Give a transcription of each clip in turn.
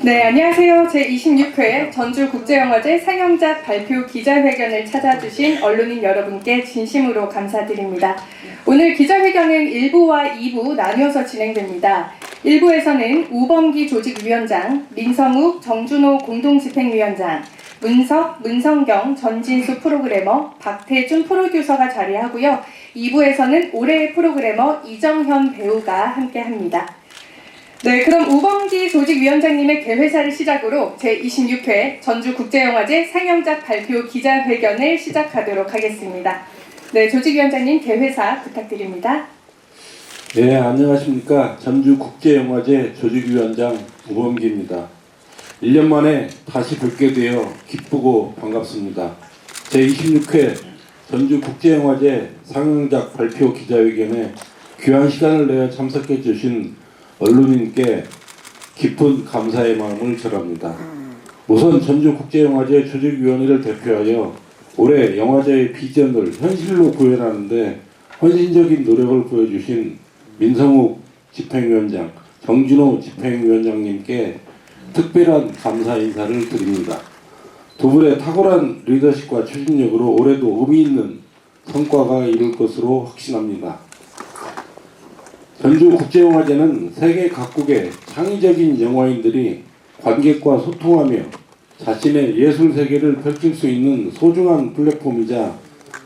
네, 안녕하세요. 제26회 전주국제영화제 상영작 발표 기자회견을 찾아주신 언론인 여러분께 진심으로 감사드립니다. 오늘 기자회견은 1부와 2부 나뉘어서 진행됩니다. 1부에서는 우범기 조직위원장, 민성욱, 정준호 공동집행위원장, 문석, 문성경, 전진수 프로그래머, 박태준 프로듀서가 자리하고요. 2부에서는 올해의 프로그래머 이정현 배우가 함께합니다. 네, 그럼 우범기 조직위원장님의 개회사를 시작으로 제26회 전주국제영화제 상영작 발표 기자회견을 시작하도록 하겠습니다. 네, 조직위원장님 개회사 부탁드립니다. 네, 안녕하십니까. 전주국제영화제 조직위원장 우범기입니다. 1년 만에 다시 뵙게 되어 기쁘고 반갑습니다. 제26회 전주국제영화제 상영작 발표 기자회견에 귀한 시간을 내어 참석해 주신 언론인께 깊은 감사의 마음을 전합니다. 우선 전주국제영화제 조직위원회를 대표하여 올해 영화제의 비전을 현실로 구현하는데 헌신적인 노력을 보여주신 민성욱 집행위원장, 정준호 집행위원장님께 특별한 감사 인사를 드립니다. 두 분의 탁월한 리더십과 추진력으로 올해도 의미 있는 성과가 이룰 것으로 확신합니다. 전주국제영화제는 세계 각국의 창의적인 영화인들이 관객과 소통하며 자신의 예술 세계를 펼칠 수 있는 소중한 플랫폼이자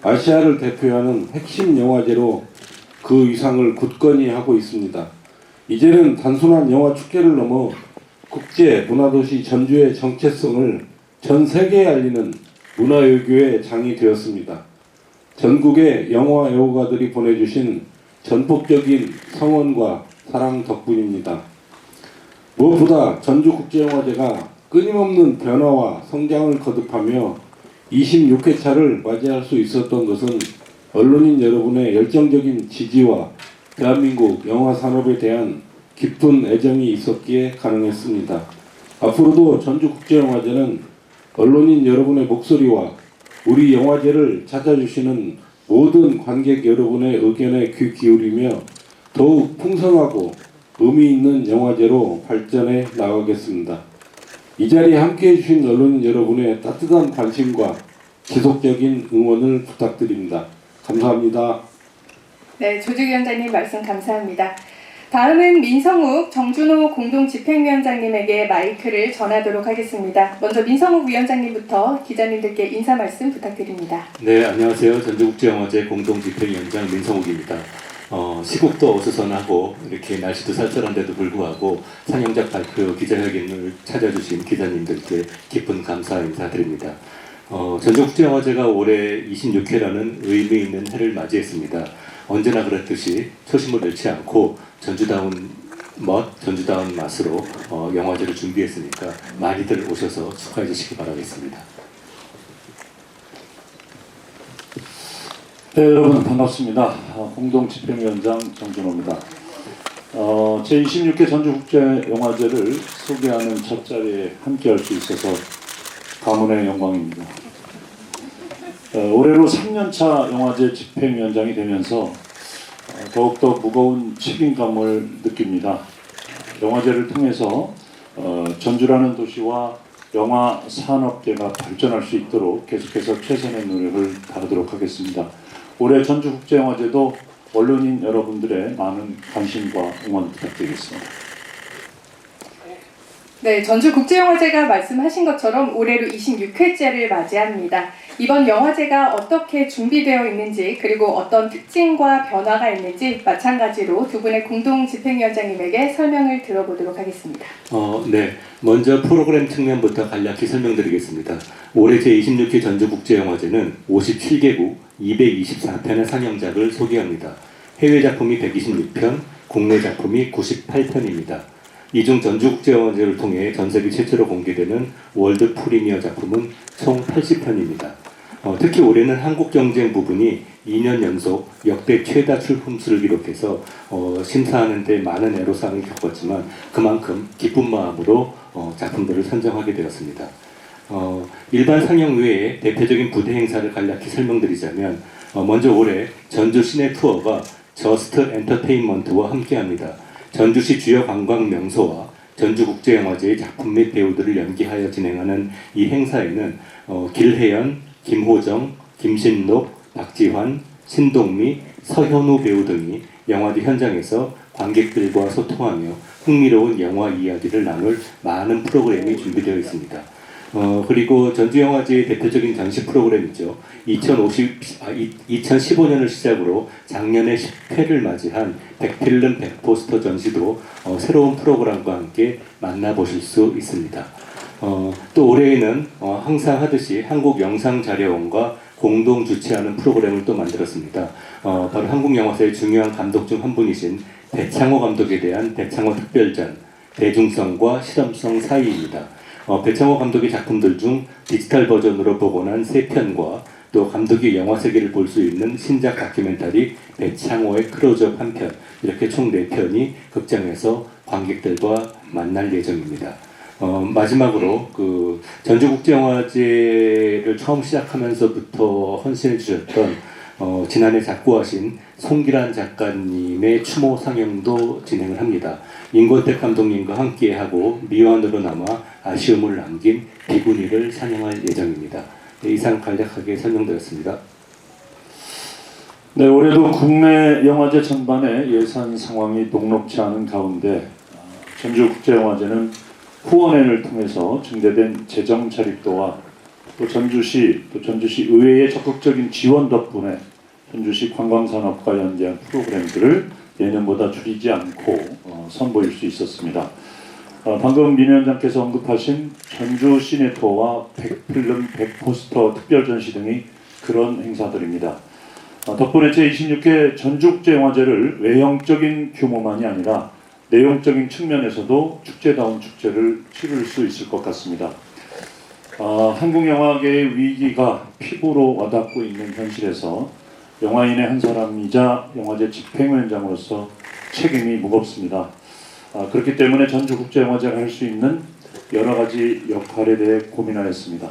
아시아를 대표하는 핵심 영화제로 그 위상을 굳건히 하고 있습니다. 이제는 단순한 영화 축제를 넘어 국제 문화도시 전주의 정체성을 전 세계에 알리는 문화외교의 장이 되었습니다. 전국의 영화 애호가들이 보내주신 전폭적인 성원과 사랑 덕분입니다. 무엇보다 전주국제영화제가 끊임없는 변화와 성장을 거듭하며 26회차를 맞이할 수 있었던 것은 언론인 여러분의 열정적인 지지와 대한민국 영화 산업에 대한 깊은 애정이 있었기에 가능했습니다. 앞으로도 전주국제영화제는 언론인 여러분의 목소리와 우리 영화제를 찾아주시는 모든 관객 여러분의 의견에 귀 기울이며 더욱 풍성하고 의미 있는 영화제로 발전해 나가겠습니다. 이 자리에 함께해 주신 언론인 여러분의 따뜻한 관심과 지속적인 응원을 부탁드립니다. 감사합니다. 네, 조직위원장님 말씀 감사합니다. 다음은 민성욱, 정준호 공동집행위원장님에게 마이크를 전하도록 하겠습니다. 먼저 민성욱 위원장님부터 기자님들께 인사 말씀 부탁드립니다. 네, 안녕하세요. 전주국제영화제 공동집행위원장 민성욱입니다. 시국도 어수선하고 이렇게 날씨도 쌀쌀한데도 불구하고 상영작 발표 기자회견을 찾아주신 기자님들께 깊은 감사 인사드립니다. 전주국제영화제가 올해 26회라는 의미 있는 해를 맞이했습니다. 언제나 그렇듯이 초심을 잃지 않고 전주다운 맛으로 영화제를 준비했으니까 많이들 오셔서 축하해 주시기 바라겠습니다. 네, 여러분 반갑습니다. 공동집행위원장 정준호입니다. 제26회 전주국제영화제를 소개하는 첫 자리에 함께할 수 있어서 가문의 영광입니다. 올해로 3년차 영화제 집행위원장이 되면서 더욱더 무거운 책임감을 느낍니다. 영화제를 통해서 전주라는 도시와 영화 산업계가 발전할 수 있도록 계속해서 최선의 노력을 다하도록 하겠습니다. 올해 전주국제영화제도 언론인 여러분들의 많은 관심과 응원 부탁드리겠습니다. 네, 전주국제영화제가 말씀하신 것처럼 올해로 26회째를 맞이합니다. 이번 영화제가 어떻게 준비되어 있는지 그리고 어떤 특징과 변화가 있는지 마찬가지로 두 분의 공동집행위원장님에게 설명을 들어보도록 하겠습니다. 네, 먼저 프로그램 측면부터 간략히 설명드리겠습니다. 올해 제26회 전주국제영화제는 57개국 224편의 상영작을 소개합니다. 해외 작품이 126편, 국내 작품이 98편입니다. 이 중 전주국제영화제를 통해 전세계 최초로 공개되는 월드 프리미어 작품은 총 80편입니다. 특히 올해는 한국경쟁 부분이 2년 연속 역대 최다 출품 수를 기록해서 심사하는 데 많은 애로사항을 겪었지만 그만큼 기쁜 마음으로 작품들을 선정하게 되었습니다. 일반 상영 외에 대표적인 부대 행사를 간략히 설명드리자면 먼저 올해 전주 시내 투어가 저스트 엔터테인먼트와 함께합니다. 전주시 주요 관광 명소와 전주국제영화제의 작품 및 배우들을 연기하여 진행하는 이 행사에는 길혜연, 김호정, 김신록, 박지환, 신동미, 서현우 배우 등이 영화제 현장에서 관객들과 소통하며 흥미로운 영화 이야기를 나눌 많은 프로그램이 준비되어 있습니다. 그리고 전주영화제의 대표적인 전시 프로그램이죠. 2015년을 시작으로 작년에 10회를 맞이한 100필름 100포스터 전시도 새로운 프로그램과 함께 만나보실 수 있습니다. 또 올해에는 항상 하듯이 한국영상자료원과 공동 주최하는 프로그램을 또 만들었습니다. 바로 한국영화사의 중요한 감독 중 한 분이신 배창호 감독에 대한 배창호 특별전, 대중성과 실험성 사이입니다. 배창호 감독의 작품들 중 디지털 버전으로 복원한 3편과 또 감독의 영화 세계를 볼 수 있는 신작 다큐멘터리 배창호의 클로즈업 1편, 이렇게 총 4편이 극장에서 관객들과 만날 예정입니다. 마지막으로 그 전주국제영화제를 처음 시작하면서부터 헌신해 주셨던 지난해 작고하신 송기란 작가님의 추모 상영도 진행을 합니다. 임권택 감독님과 함께하고 미완으로 남아 아쉬움을 남긴 비구니를 상영할 예정입니다. 이상 간략하게 설명드렸습니다. 네, 올해도 국내 영화제 전반의 예산 상황이 녹록지 않은 가운데 전주국제영화제는 후원회를 통해서 증대된 재정 자립도와 또 전주시 의회의 적극적인 지원 덕분에 전주시 관광산업과 연계한 프로그램들을 예년보다 줄이지 않고 선보일 수 있었습니다. 방금 민 위원장께서 언급하신 전주 시내투어와 100필름 100포스터 특별전시 등이 그런 행사들입니다. 덕분에 제26회 전주국제영화제를 외형적인 규모만이 아니라 내용적인 측면에서도 축제다운 축제를 치를 수 있을 것 같습니다. 한국 영화계의 위기가 피부로 와닿고 있는 현실에서 영화인의 한 사람이자 영화제 집행위원장으로서 책임이 무겁습니다. 그렇기 때문에 전주국제영화제가 할 수 있는 여러 가지 역할에 대해 고민하였습니다.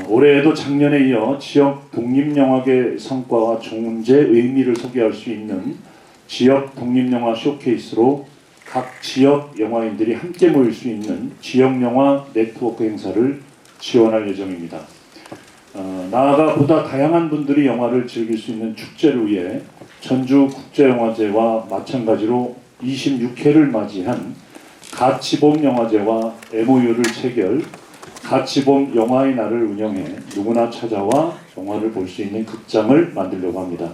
올해에도 작년에 이어 지역 독립영화계 성과와 존재 의미를 소개할 수 있는 지역 독립영화 쇼케이스로 각 지역 영화인들이 함께 모일 수 있는 지역영화 네트워크 행사를 지원할 예정입니다. 나아가 보다 다양한 분들이 영화를 즐길 수 있는 축제를 위해 전주국제영화제와 마찬가지로 26회를 맞이한 가치봄 영화제와 MOU를 체결, 가치봄 영화의 날을 운영해 누구나 찾아와 영화를 볼 수 있는 극장을 만들려고 합니다.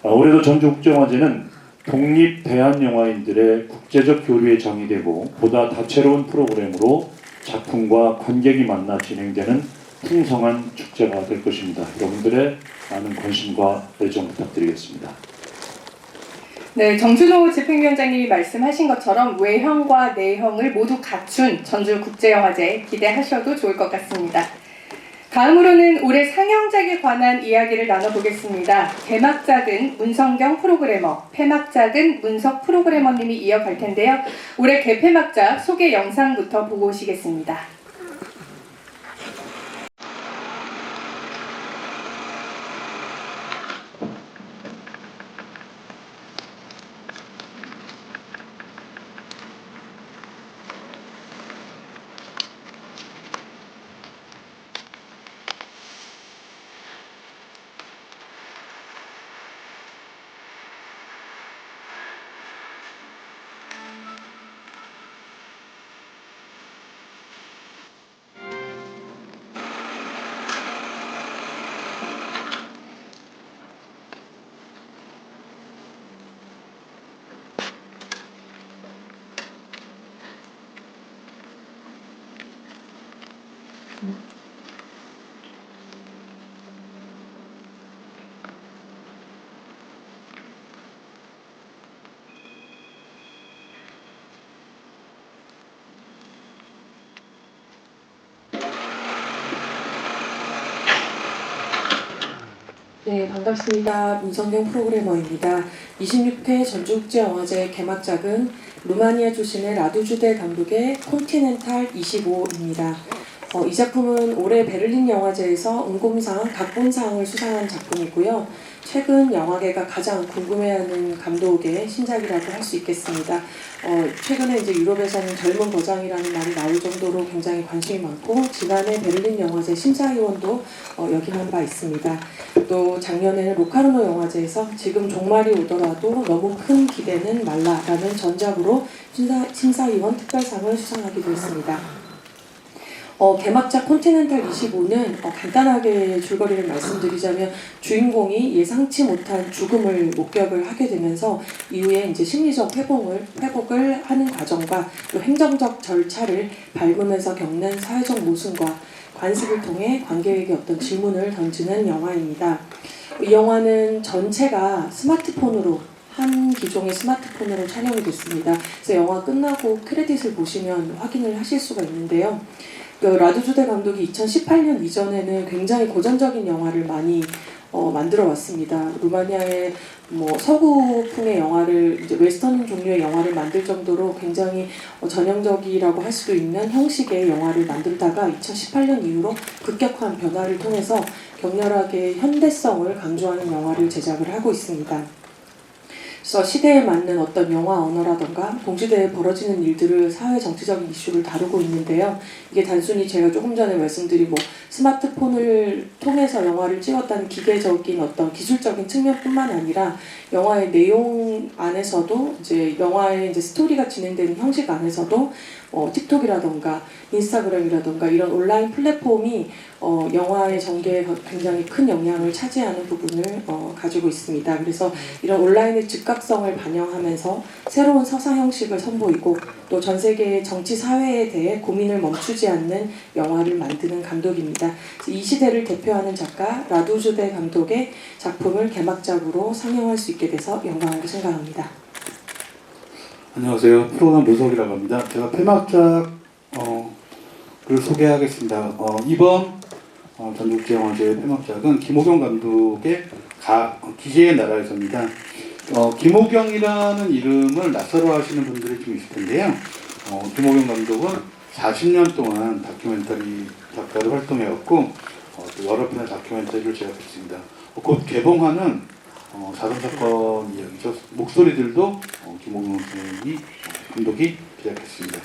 올해도 전주국제영화제는 독립 대한영화인들의 국제적 교류에 정의되고 보다 다채로운 프로그램으로 작품과 관객이 만나 진행되는 풍성한 축제가 될 것입니다. 여러분들의 많은 관심과 애정 부탁드리겠습니다. 네, 정준호 집행위원장님이 말씀하신 것처럼 외형과 내형을 모두 갖춘 전주국제영화제 기대하셔도 좋을 것 같습니다. 다음으로는 올해 상영작에 관한 이야기를 나눠보겠습니다. 개막작은 문성경 프로그래머, 폐막작은 문석 프로그래머님이 이어갈 텐데요. 올해 개폐막작 소개 영상부터 보고 오시겠습니다. 네, 반갑습니다. 문성경 프로그래머입니다. 26회 전주국제영화제 개막작은 루마니아 출신의 라두주데 감독의 콘티넨탈 25입니다. 이 작품은 올해 베를린 영화제에서 은곰상, 각본상을 수상한 작품이고요. 최근 영화계가 가장 궁금해하는 감독의 신작이라고 할 수 있겠습니다. 최근에 이제 유럽에서는 젊은 거장이라는 말이 나올 정도로 굉장히 관심이 많고 지난해 베를린 영화제 심사위원도 역임한 바 있습니다. 또 작년에는 로카르노 영화제에서 지금 종말이 오더라도 너무 큰 기대는 말라라는 전작으로 심사위원 특별상을 수상하기도 했습니다. 개막작 콘티넨탈 25는 간단하게 줄거리를 말씀드리자면 주인공이 예상치 못한 죽음을 목격을 하게 되면서 이후에 이제 심리적 회복을 하는 과정과 또 행정적 절차를 밟으면서 겪는 사회적 모순과 관습을 통해 관객에게 어떤 질문을 던지는 영화입니다. 이 영화는 전체가 스마트폰으로 한 기종의 스마트폰으로 촬영이 됐습니다. 그래서 영화 끝나고 크레딧을 보시면 확인을 하실 수가 있는데요. 라두주데 감독이 2018년 이전에는 굉장히 고전적인 영화를 많이 만들어 왔습니다. 루마니아의 서구풍의 영화를 이제 웨스턴 종류의 영화를 만들 정도로 굉장히 전형적이라고 할 수도 있는 형식의 영화를 만들다가 2018년 이후로 급격한 변화를 통해서 격렬하게 현대성을 강조하는 영화를 제작을 하고 있습니다. 그래서 시대에 맞는 어떤 영화 언어라던가 동시대에 벌어지는 일들을 사회 정치적인 이슈를 다루고 있는데요. 이게 단순히 제가 조금 전에 말씀드린 스마트폰을 통해서 영화를 찍었다는 기계적인 어떤 기술적인 측면뿐만 아니라 영화의 내용 안에서도 이제 영화의 이제 스토리가 진행되는 형식 안에서도 틱톡이라던가 인스타그램이라던가 이런 온라인 플랫폼이 영화의 전개에 굉장히 큰 영향을 차지하는 부분을 가지고 있습니다. 그래서 이런 온라인의 즉각성을 반영하면서 새로운 서사 형식을 선보이고 또 전 세계의 정치 사회에 대해 고민을 멈추지 않는 영화를 만드는 감독입니다. 이 시대를 대표하는 작가 라두주데 감독의 작품을 개막작으로 상영할 수 있게 돼서 영광으로 생각합니다. 안녕하세요. 프로그램 노석이라고 합니다. 제가 폐막작을 소개하겠습니다. 이번 전국제영화제 폐막작은 김호경 감독의 기계의 나라에서입니다. 김호경이라는 이름을 낯설어 하시는 분들이 좀 있을 텐데요. 김호경 감독은 40년 동안 다큐멘터리 작가로 활동해왔고 또 여러 편의 다큐멘터리를 제작했습니다. 곧 개봉하는 자동사건 이야기죠. 목소리들도 김호경 감독이 제작했습니다.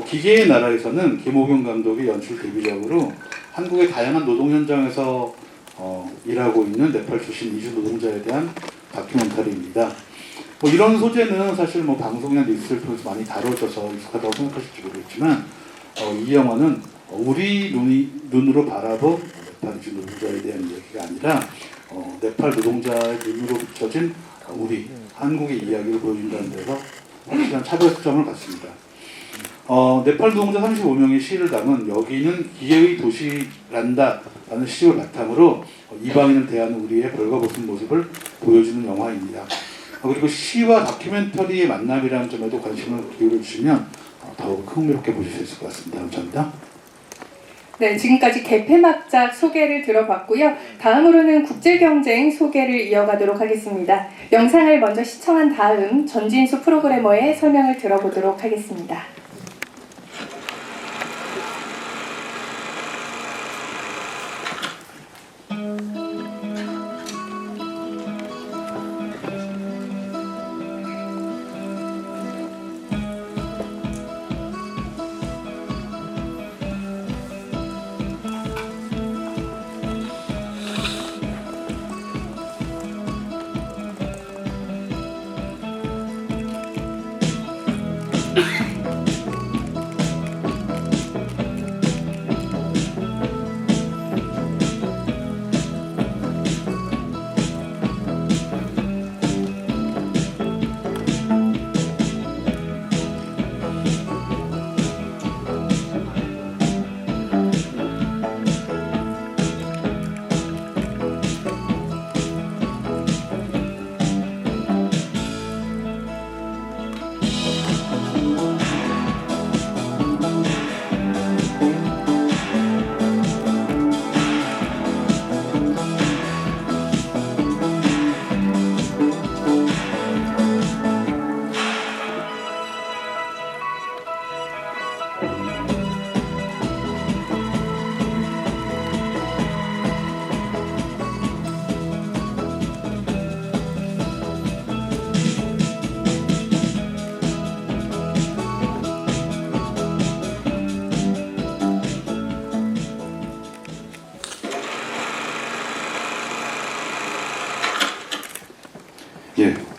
기계의 나라에서는 김호경 감독이 연출 데뷔작으로 한국의 다양한 노동 현장에서 일하고 있는 네팔 출신 이주 노동자에 대한 다큐멘터리입니다. 이런 소재는 사실 방송이나 뉴스를 통해서 많이 다뤄져서 익숙하다고 생각하실지 모르겠지만 이 영화는 우리 눈으로 바라본 네팔 이주 노동자에 대한 이야기가 아니라 네팔 노동자의 눈으로 비춰진 우리 한국의 이야기를 보여준다는 데서 확실한 차별점을 갖습니다. 네팔 노동자 35명의 시를 담은 여기는 기계의 도시란다 라는 시를 바탕으로 이방인을 대하는 우리의 벌거벗은 모습을 보여주는 영화입니다. 그리고 시와 다큐멘터리의 만남이라는 점에도 관심을 기울여 주시면 더욱 흥미롭게 보실 수 있을 것 같습니다. 감사합니다. 네, 지금까지 개폐막작 소개를 들어봤고요. 다음으로는 국제경쟁 소개를 이어가도록 하겠습니다. 영상을 먼저 시청한 다음 전진수 프로그래머의 설명을 들어보도록 하겠습니다.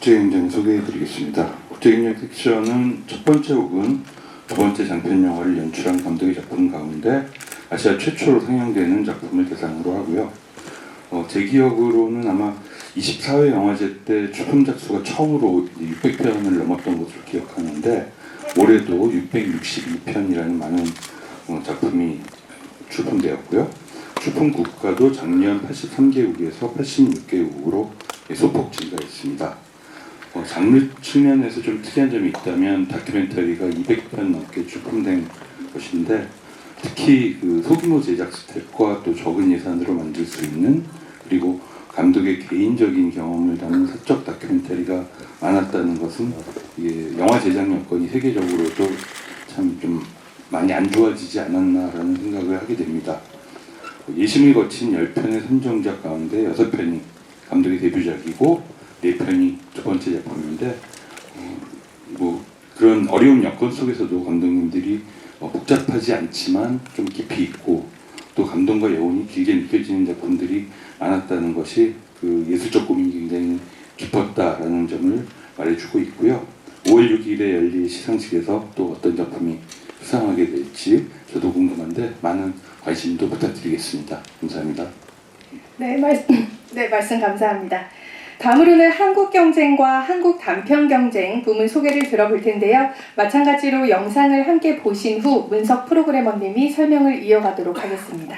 국제경쟁 소개해드리겠습니다. 국제경쟁 섹션은 첫 번째 곡은 두 번째 장편 영화를 연출한 감독의 작품 가운데 아시아 최초로 상영되는 작품을 대상으로 하고요. 제 기억으로는 아마 24회 영화제 때 출품작 수가 처음으로 600편을 넘었던 것으로 기억하는데 올해도 662편이라는 많은 작품이 출품되었고요. 출품 국가도 작년 83개국에서 86개국으로 소폭 증가했습니다. 장르 측면에서 좀 특이한 점이 있다면 다큐멘터리가 200편 넘게 출품된 것인데 특히 그 소규모 제작 스텝과 또 적은 예산으로 만들 수 있는 그리고 감독의 개인적인 경험을 담은 사적 다큐멘터리가 많았다는 것은 이게 영화 제작 여건이 세계적으로도 참 좀 많이 안 좋아지지 않았나라는 생각을 하게 됩니다. 예심을 거친 10편의 선정작 가운데 6편이 감독의 데뷔작이고 4편이 두 번째 작품인데 그런 어려운 여건 속에서도 감독님들이 복잡하지 않지만 좀 깊이 있고 또 감동과 여운이 길게 느껴지는 작품들이 많았다는 것이 그 예술적 고민이 굉장히 깊었다라는 점을 말해주고 있고요. 5월 6일에 열릴 시상식에서 또 어떤 작품이 수상하게 될지 저도 궁금한데 많은 관심도 부탁드리겠습니다. 감사합니다. 네, 말씀 감사합니다. 다음으로는 한국 경쟁과 한국 단편 경쟁 부문 소개를 들어볼 텐데요. 마찬가지로 영상을 함께 보신 후 문석 프로그래머님이 설명을 이어가도록 하겠습니다.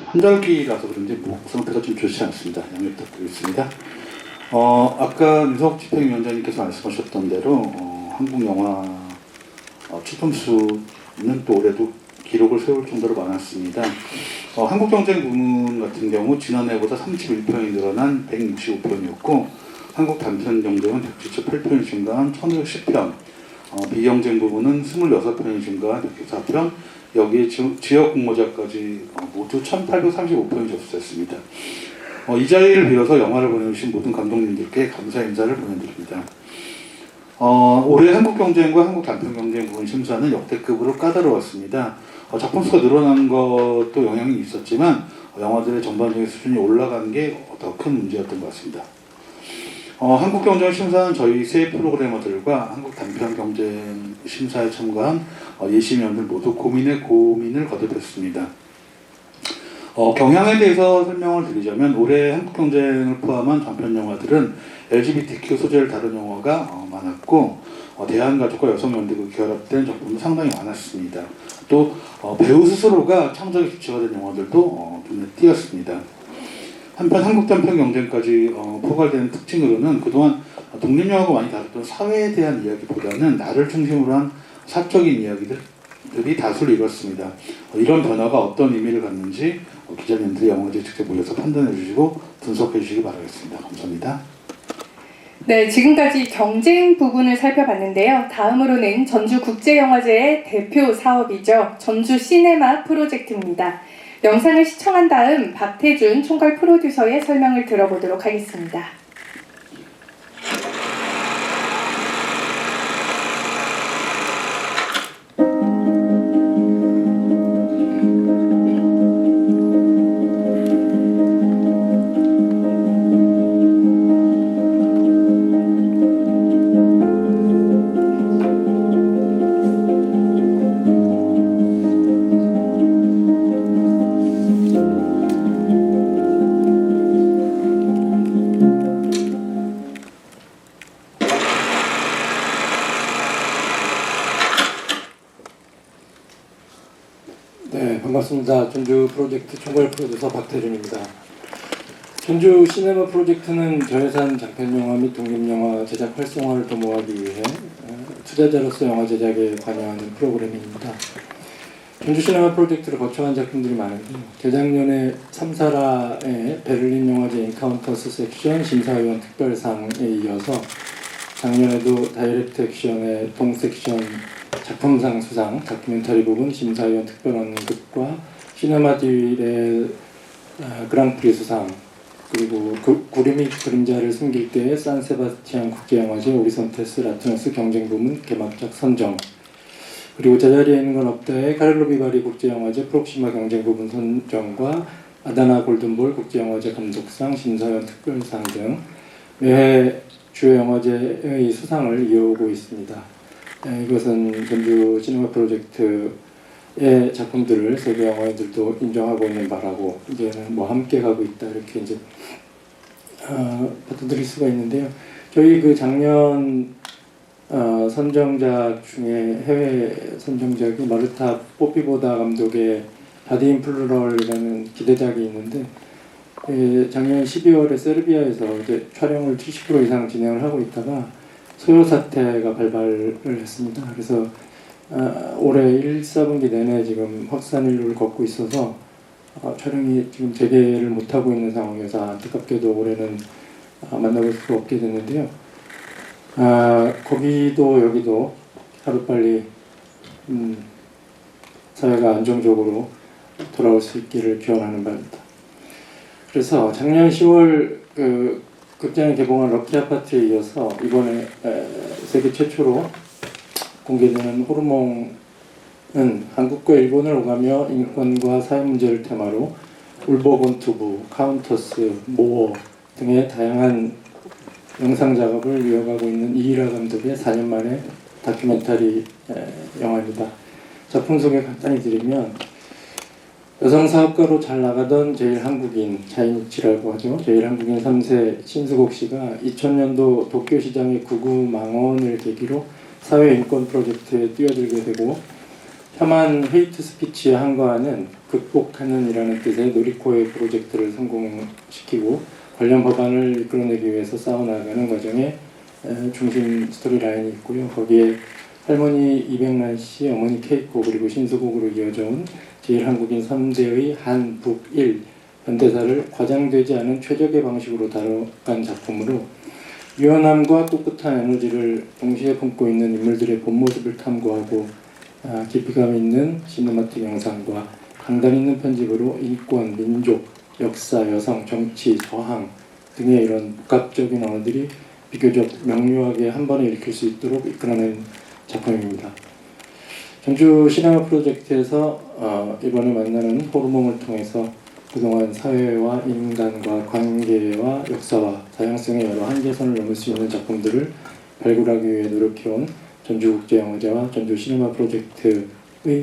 환절기라서 그런지 목 상태가 좀 좋지 않습니다. 양해 부탁드리겠습니다. 아까 윤석 집행위원장님께서 말씀하셨던 대로 한국 영화 출품 수는 또 올해도 기록을 세울 정도로 많았습니다. 한국경쟁 부문 같은 경우 지난해보다 31편이 늘어난 165편이었고 한국 단편 경쟁은 178편이 증가한 1510편, 비경쟁 부분은 26편이 증가한 104편, 여기에 지역 공모작까지 모두 1835편이 접수됐습니다. 이 자리를 빌어서 영화를 보내주신 모든 감독님들께 감사 인사를 보내드립니다. 올해 한국경쟁과 한국단편경쟁 부분 심사는 역대급으로 까다로웠습니다. 작품 수가 늘어난 것도 영향이 있었지만 영화들의 전반적인 수준이 올라간 게 더 큰 문제였던 것 같습니다. 한국경쟁 심사는 저희 세 프로그래머들과 한국단편경쟁 심사에 참가한 예심위원들 모두 고민을 거듭했습니다. 경향에 대해서 설명을 드리자면 올해 한국경쟁을 포함한 장편 영화들은 LGBTQ 소재를 다룬 영화가 많았고 대한가족과 여성연대가 결합된 작품도 상당히 많았습니다. 또 배우 스스로가 창작의 주체가 된 영화들도 눈에 띄었습니다. 한편 한국단편 경쟁까지 포괄되는 특징으로는 그동안 독립영화가 많이 다뤘던 사회에 대한 이야기보다는 나를 중심으로 한 사적인 이야기들이 다수를 이뤘습니다. 이런 변화가 어떤 의미를 갖는지 기자님들이 영화제에 직접 모여서 판단해 주시고 분석해 주시기 바라겠습니다. 감사합니다. 네, 지금까지 경쟁 부분을 살펴봤는데요. 다음으로는 전주국제영화제의 대표 사업이죠. 전주 시네마 프로젝트입니다. 영상을 시청한 다음 박태준 총괄 프로듀서의 설명을 들어보도록 하겠습니다. 네, 반갑습니다. 전주 프로젝트 총괄 프로듀서 박태준입니다. 전주 시네마 프로젝트는 저예산 장편영화 및 독립영화 제작 활성화를 도모하기 위해 투자자로서 영화 제작에 관여하는 프로그램입니다. 전주 시네마 프로젝트를 거쳐간 작품들이 많은데 재작년에 3사라의 베를린 영화제 인카운터스 섹션 심사위원 특별상에 이어서 작년에도 다이렉트 액션의 동 섹션 작품상 수상, 다큐멘터리 부분 심사위원 특별원급과 시네마딜의 그랑프리 수상, 그리고 구리 및 그림자를 숨길 때의 산세바스티안 국제영화제 오리선테스 라투너스 경쟁 부문 개막작 선정, 그리고 제자리에 있는 건 없다의 카를로 비바리 국제영화제 프록시마 경쟁 부분 선정과 아다나 골든볼 국제영화제 감독상 심사위원 특별상 등 매해 주요 영화제의 수상을 이어오고 있습니다. 이것은 전주 시네마 프로젝트의 작품들을 세계 영화인들도 인정하고 있는 바라고 이제는 뭐 함께 가고 있다 이렇게 이제 받아들일 수가 있는데요. 저희 그 작년 선정작 중에 해외 선정작이 마르타 뽀피보다 감독의 바디 인 플루럴이라는 기대작이 있는데 작년 12월에 세르비아에서 이제 촬영을 70% 이상 진행을 하고 있다가 소요 사태가 발발을 했습니다. 그래서 올해 1, 4분기 내내 지금 확산일로를 걷고 있어서 촬영이 지금 재개를 못하고 있는 상황이어서 안타깝게도 올해는 만나볼 수 없게 됐는데요. 거기도 여기도 하루빨리 사회가 안정적으로 돌아올 수 있기를 기원하는 바입니다. 그래서 작년 10월 극장에 개봉한 럭키 아파트에 이어서 이번에 세계 최초로 공개되는 호르몬은 한국과 일본을 오가며 인권과 사회 문제를 테마로 울버본투브, 카운터스, 모어 등의 다양한 영상 작업을 이어가고 있는 이이라 감독의 4년 만에 다큐멘터리 영화입니다. 작품 소개 간단히 드리면 여성 사업가로 잘 나가던 제일한국인 자이니치라고 하죠. 제일한국인 3세 신수곡 씨가 2000년도 도쿄시장의 구구망언을 계기로 사회인권 프로젝트에 뛰어들게 되고 혐한 헤이트 스피치에 항거하는 극복하는이라는 뜻의 놀이코의 프로젝트를 성공시키고 관련 법안을 이끌어내기 위해서 싸워나가는 과정에 중심 스토리라인이 있고요. 거기에 할머니 이백란 씨, 어머니 케이코 그리고 신수곡으로 이어져온 제1한국인 3대의 한, 북, 일 현대사를 과장되지 않은 최적의 방식으로 다뤄간 작품으로 유연함과 꿋꿋한 에너지를 동시에 품고 있는 인물들의 본 모습을 탐구하고 깊이감 있는 시네마틱 영상과 강단 있는 편집으로 인권, 민족, 역사, 여성, 정치, 저항 등의 이런 복합적인 언어들이 비교적 명료하게 한 번에 읽힐 수 있도록 이끌어낸 작품입니다. 전주 시네마 프로젝트에서 이번에 만나는 호르몬을 통해서 그동안 사회와 인간과 관계와 역사와 다양성의 여러 한계선을 넘을 수 있는 작품들을 발굴하기 위해 노력해온 전주국제영화제와 전주 시네마 프로젝트의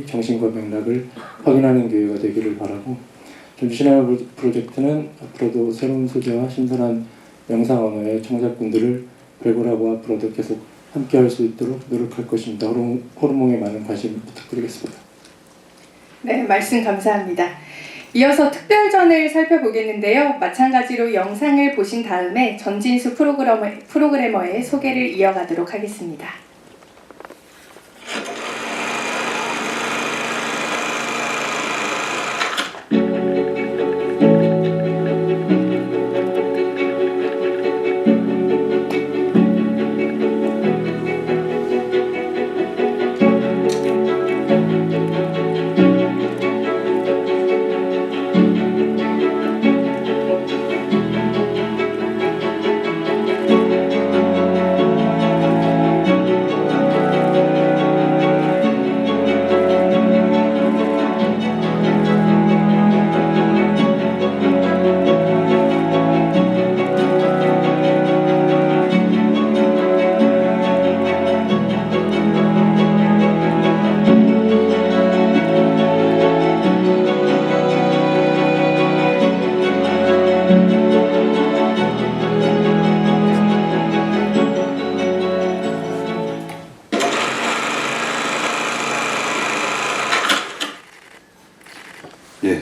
정신과 맥락을 확인하는 기회가 되기를 바라고, 전주 시네마 프로젝트는 앞으로도 새로운 소재와 신선한 영상 언어의 창작분들을 발굴하고 앞으로도 계속 함께할 수 있도록 노력할 것입니다. 호르몬에 많은 관심 부탁드리겠습니다. 네, 말씀 감사합니다. 이어서 특별전을 살펴보겠는데요. 마찬가지로 영상을 보신 다음에 전진수 프로그래머의 소개를 이어가도록 하겠습니다.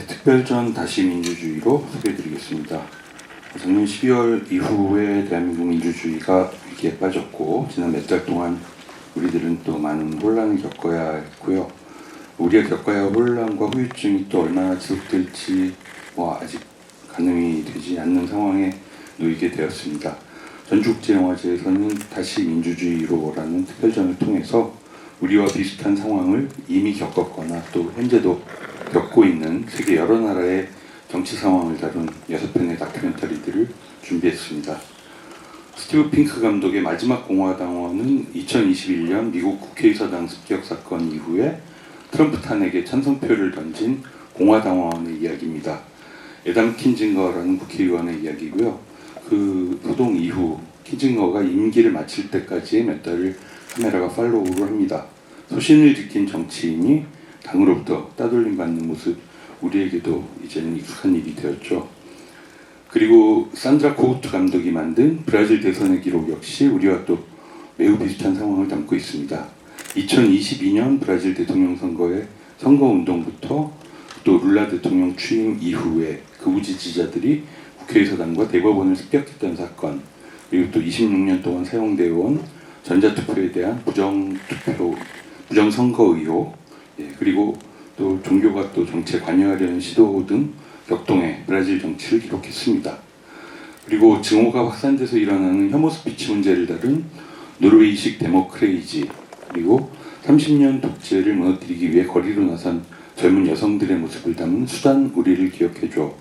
특별전 다시 민주주의로 소개해드리겠습니다. 작년 12월 이후에 대한민국 민주주의가 위기에 빠졌고 지난 몇 달 동안 우리들은 또 많은 혼란을 겪어야 했고요. 우리가 겪어야 할 혼란과 후유증이 또 얼마나 지속될지 아직 가늠이 되지 않는 상황에 놓이게 되었습니다. 전주국제영화제에서는 다시 민주주의로라는 특별전을 통해서 우리와 비슷한 상황을 이미 겪었거나 또 현재도 겪고 있는 세계 여러 나라의 정치 상황을 다룬 6편의 다큐멘터리들을 준비했습니다. 스티브 핑크 감독의 마지막 공화당원은 2021년 미국 국회의사당 습격 사건 이후에 트럼프 탄핵에 찬성표를 던진 공화당원의 이야기입니다. 에담 킨징거라는 국회의원의 이야기고요. 그 소동 이후 킨징거가 임기를 마칠 때까지의 몇 달을 카메라가 팔로우를 합니다. 소신을 지킨 정치인이 당으로부터 따돌림 받는 모습, 우리에게도 이제는 익숙한 일이 되었죠. 그리고 산드라 코우트 감독이 만든 브라질 대선의 기록 역시 우리와 또 매우 비슷한 상황을 담고 있습니다. 2022년 브라질 대통령 선거의 선거운동부터 또 룰라 대통령 취임 이후에 극우 지지자들이 국회의사당과 대법원을 습격했던 사건, 그리고 또 26년 동안 사용되어 온 전자투표에 대한 부정선거 의혹, 그리고 또 종교가 또 정치에 관여하려는 시도 등 격동의 브라질 정치를 기록했습니다. 그리고 증오가 확산돼서 일어나는 혐오 스피치 문제를 다룬 노르웨이식 데모크레이지, 그리고 30년 독재를 무너뜨리기 위해 거리로 나선 젊은 여성들의 모습을 담은 수단 우리를 기억해줘,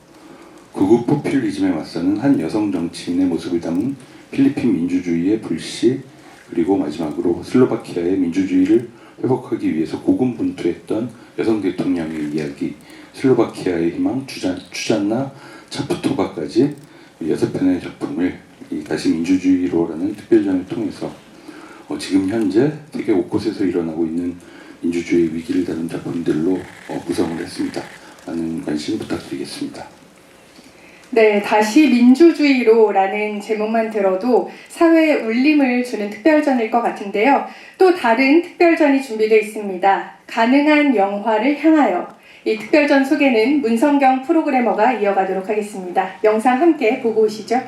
극우 포퓰리즘에 맞서는 한 여성 정치인의 모습을 담은 필리핀 민주주의의 불씨, 그리고 마지막으로 슬로바키아의 민주주의를 회복하기 위해서 고군분투했던 여성 대통령의 이야기, 슬로바키아의 희망, 추잔나 차프토바까지 6편의 작품을 다시 민주주의로라는 특별전을 통해서 지금 현재 세계 곳곳에서 일어나고 있는 민주주의 위기를 다룬 작품들로 구성을 했습니다. 많은 관심 부탁드리겠습니다. 네, 다시 민주주의로라는 제목만 들어도 사회에 울림을 주는 특별전일 것 같은데요. 또 다른 특별전이 준비되어 있습니다. 가능한 영화를 향하여. 이 특별전 소개는 문성경 프로그래머가 이어가도록 하겠습니다. 영상 함께 보고 오시죠.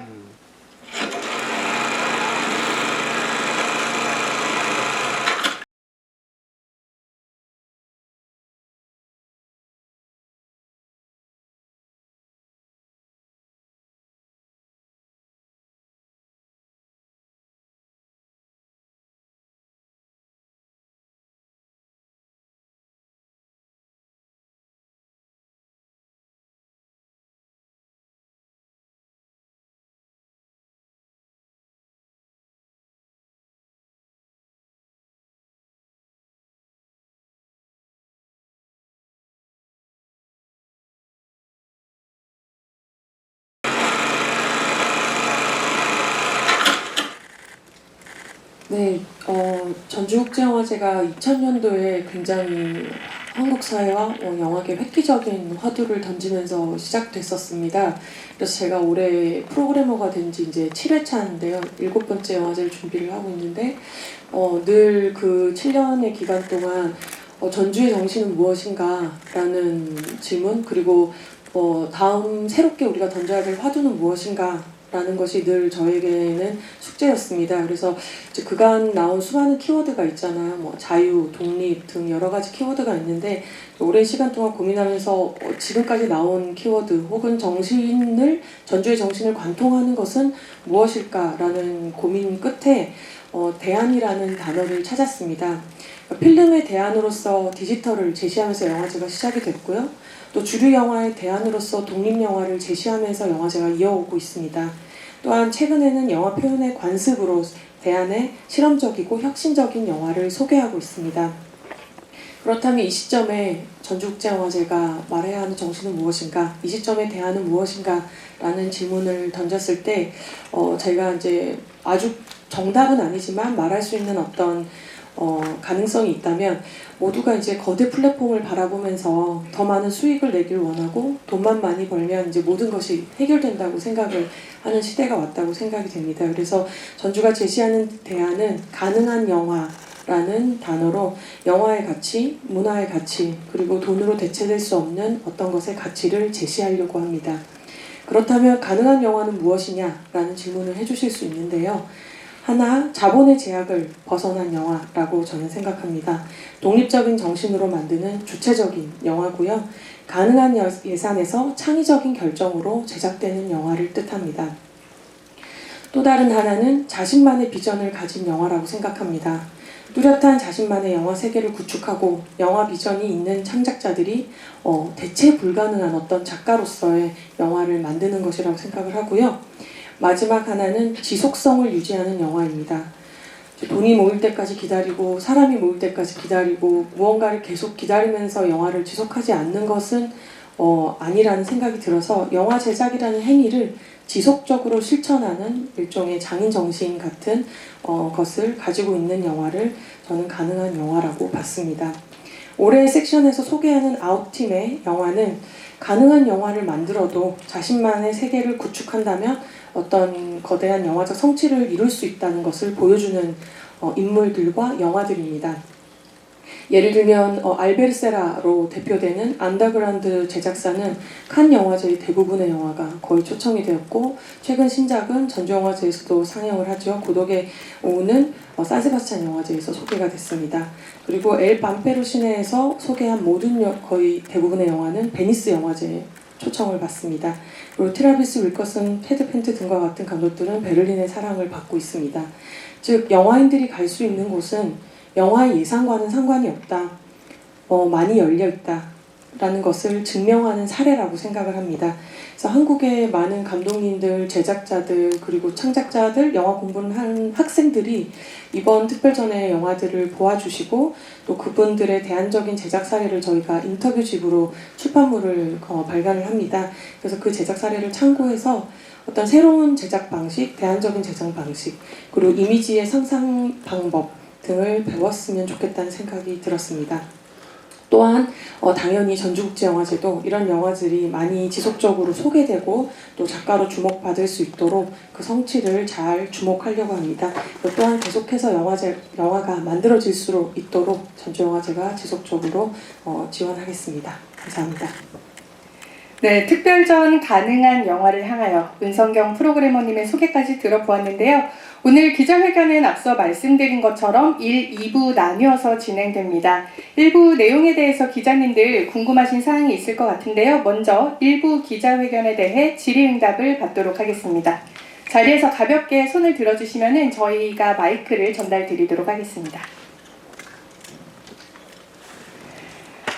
네, 전주국제영화제가 2000년도에 굉장히 한국 사회와 영화계 획기적인 화두를 던지면서 시작됐었습니다. 그래서 제가 올해 프로그래머가 된 지 이제 7회차인데요. 7번째 영화제를 준비를 하고 있는데 늘 그 7년의 기간 동안 전주의 정신은 무엇인가? 라는 질문, 그리고 다음 새롭게 우리가 던져야 될 화두는 무엇인가? 라는 것이 늘 저에게는 숙제였습니다. 그래서 이제 그간 나온 수많은 키워드가 있잖아요. 뭐 자유, 독립 등 여러 가지 키워드가 있는데 오랜 시간 동안 고민하면서 지금까지 나온 키워드 혹은 전주의 정신을 관통하는 것은 무엇일까라는 고민 끝에 대안이라는 단어를 찾았습니다. 필름의 대안으로서 디지털을 제시하면서 영화제가 시작이 됐고요. 또 주류 영화의 대안으로서 독립영화를 제시하면서 영화제가 이어오고 있습니다. 또한 최근에는 영화 표현의 관습으로 대안의 실험적이고 혁신적인 영화를 소개하고 있습니다. 그렇다면 이 시점에 전주국제영화제가 말해야 하는 정신은 무엇인가? 이 시점의 대안은 무엇인가? 라는 질문을 던졌을 때 제가 이제 아주 정답은 아니지만 말할 수 있는 어떤 가능성이 있다면 모두가 이제 거대 플랫폼을 바라보면서 더 많은 수익을 내길 원하고 돈만 많이 벌면 이제 모든 것이 해결된다고 생각을 하는 시대가 왔다고 생각이 됩니다. 그래서 전주가 제시하는 대안은 가능한 영화라는 단어로 영화의 가치, 문화의 가치, 그리고 돈으로 대체될 수 없는 어떤 것의 가치를 제시하려고 합니다. 그렇다면 가능한 영화는 무엇이냐라는 질문을 해주실 수 있는데요. 하나, 자본의 제약을 벗어난 영화라고 저는 생각합니다. 독립적인 정신으로 만드는 주체적인 영화고요. 가능한 예산에서 창의적인 결정으로 제작되는 영화를 뜻합니다. 또 다른 하나는 자신만의 비전을 가진 영화라고 생각합니다. 뚜렷한 자신만의 영화 세계를 구축하고 영화 비전이 있는 창작자들이 대체 불가능한 어떤 작가로서의 영화를 만드는 것이라고 생각을 하고요. 마지막 하나는 지속성을 유지하는 영화입니다. 돈이 모일 때까지 기다리고 사람이 모일 때까지 기다리고 무언가를 계속 기다리면서 영화를 지속하지 않는 것은 아니라는 생각이 들어서 영화 제작이라는 행위를 지속적으로 실천하는 일종의 장인정신 같은 것을 가지고 있는 영화를 저는 가능한 영화라고 봤습니다. 올해 섹션에서 소개하는 아웃팀의 영화는 가능한 영화를 만들어도 자신만의 세계를 구축한다면 어떤 거대한 영화적 성취를 이룰 수 있다는 것을 보여주는 인물들과 영화들입니다. 예를 들면 알베르세라로 대표되는 안더그라운드 제작사는 칸 영화제의 대부분의 영화가 거의 초청이 되었고 최근 신작은 전주영화제에서도 상영을 하죠. 고독의 오후는 산세바스찬 영화제에서 소개가 됐습니다. 그리고 엘 밤페로 시내에서 소개한 모든 거의 대부분의 영화는 베니스 영화제에 초청을 받습니다. 그리고 트라비스 윌커슨, 테드 펜트 등과 같은 감독들은 베를린의 사랑을 받고 있습니다. 즉 영화인들이 갈 수 있는 곳은 영화의 예상과는 상관이 없다. 많이 열려있다. 라는 것을 증명하는 사례라고 생각을 합니다. 그래서 한국의 많은 감독님들, 제작자들, 그리고 창작자들, 영화 공부를 하는 학생들이 이번 특별전의 영화들을 보아주시고 또 그분들의 대안적인 제작 사례를 저희가 인터뷰집으로 출판물을 발간을 합니다. 그래서 그 제작 사례를 참고해서 어떤 새로운 제작 방식, 대안적인 제작 방식, 그리고 이미지의 상상 방법 등을 배웠으면 좋겠다는 생각이 들었습니다. 또 또한 당연히 전주국제영화제도 이런 영화들이 많이 지속적으로 소개되고 또 작가로 주목받을 수 있도록 그 성취를 잘 주목하려고 합니다. 또한 계속해서 영화가 만들어질 수 있도록 전주영화제가 지속적으로 지원하겠습니다. 감사합니다. 네, 특별전 가능한 영화를 향하여 은성경 프로그래머님의 소개까지 들어보았는데요. 오늘 기자회견은 앞서 말씀드린 것처럼 1, 2부 나뉘어서 진행됩니다. 1부 내용에 대해서 기자님들 궁금하신 사항이 있을 것 같은데요. 먼저 1부 기자회견에 대해 질의응답을 받도록 하겠습니다. 자리에서 가볍게 손을 들어주시면 저희가 마이크를 전달드리도록 하겠습니다.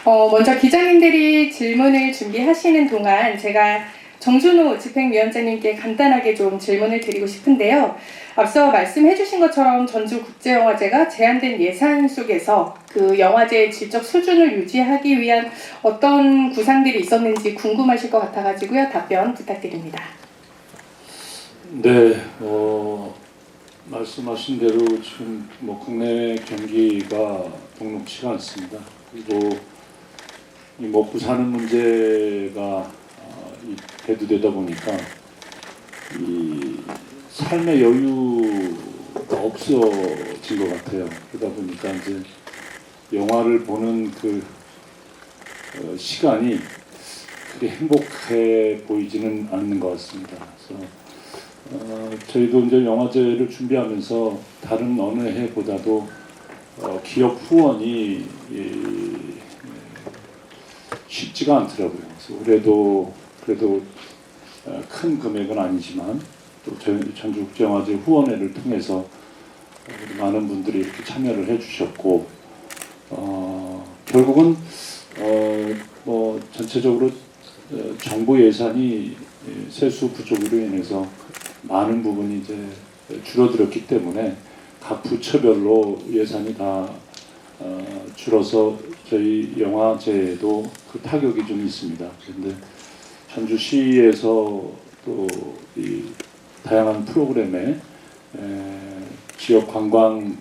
먼저 기자님들이 질문을 준비하시는 동안 제가 정준호 집행위원장님께 간단하게 좀 질문을 드리고 싶은데요. 앞서 말씀해 주신 것처럼 전주국제영화제가 제한된 예산 속에서 그 영화제의 질적 수준을 유지하기 위한 어떤 구상들이 있었는지 궁금하실 것 같아가지고요. 답변 부탁드립니다. 네, 말씀하신 대로 지금 국내 경기가 녹록치가 않습니다. 그리고 이 먹고 사는 문제가 대두되다 보니까 이 삶의 여유가 없어진 것 같아요. 그러다 보니까 이제 영화를 보는 그 시간이 그리 행복해 보이지는 않는 것 같습니다. 그래서 저희도 이제 영화제를 준비하면서 다른 어느 해보다도 기업 후원이 쉽지가 않더라고요. 그래서 올해도 그래도 큰 금액은 아니지만 또 전주국제영화제 후원회를 통해서 많은 분들이 이렇게 참여를 해주셨고 결국은 전체적으로 정부 예산이 세수 부족으로 인해서 많은 부분이 이제 줄어들었기 때문에 각 부처별로 예산이 다 줄어서 저희 영화제에도 그 타격이 좀 있습니다. 그런데 전주시에서 또 이 다양한 프로그램에 지역 관광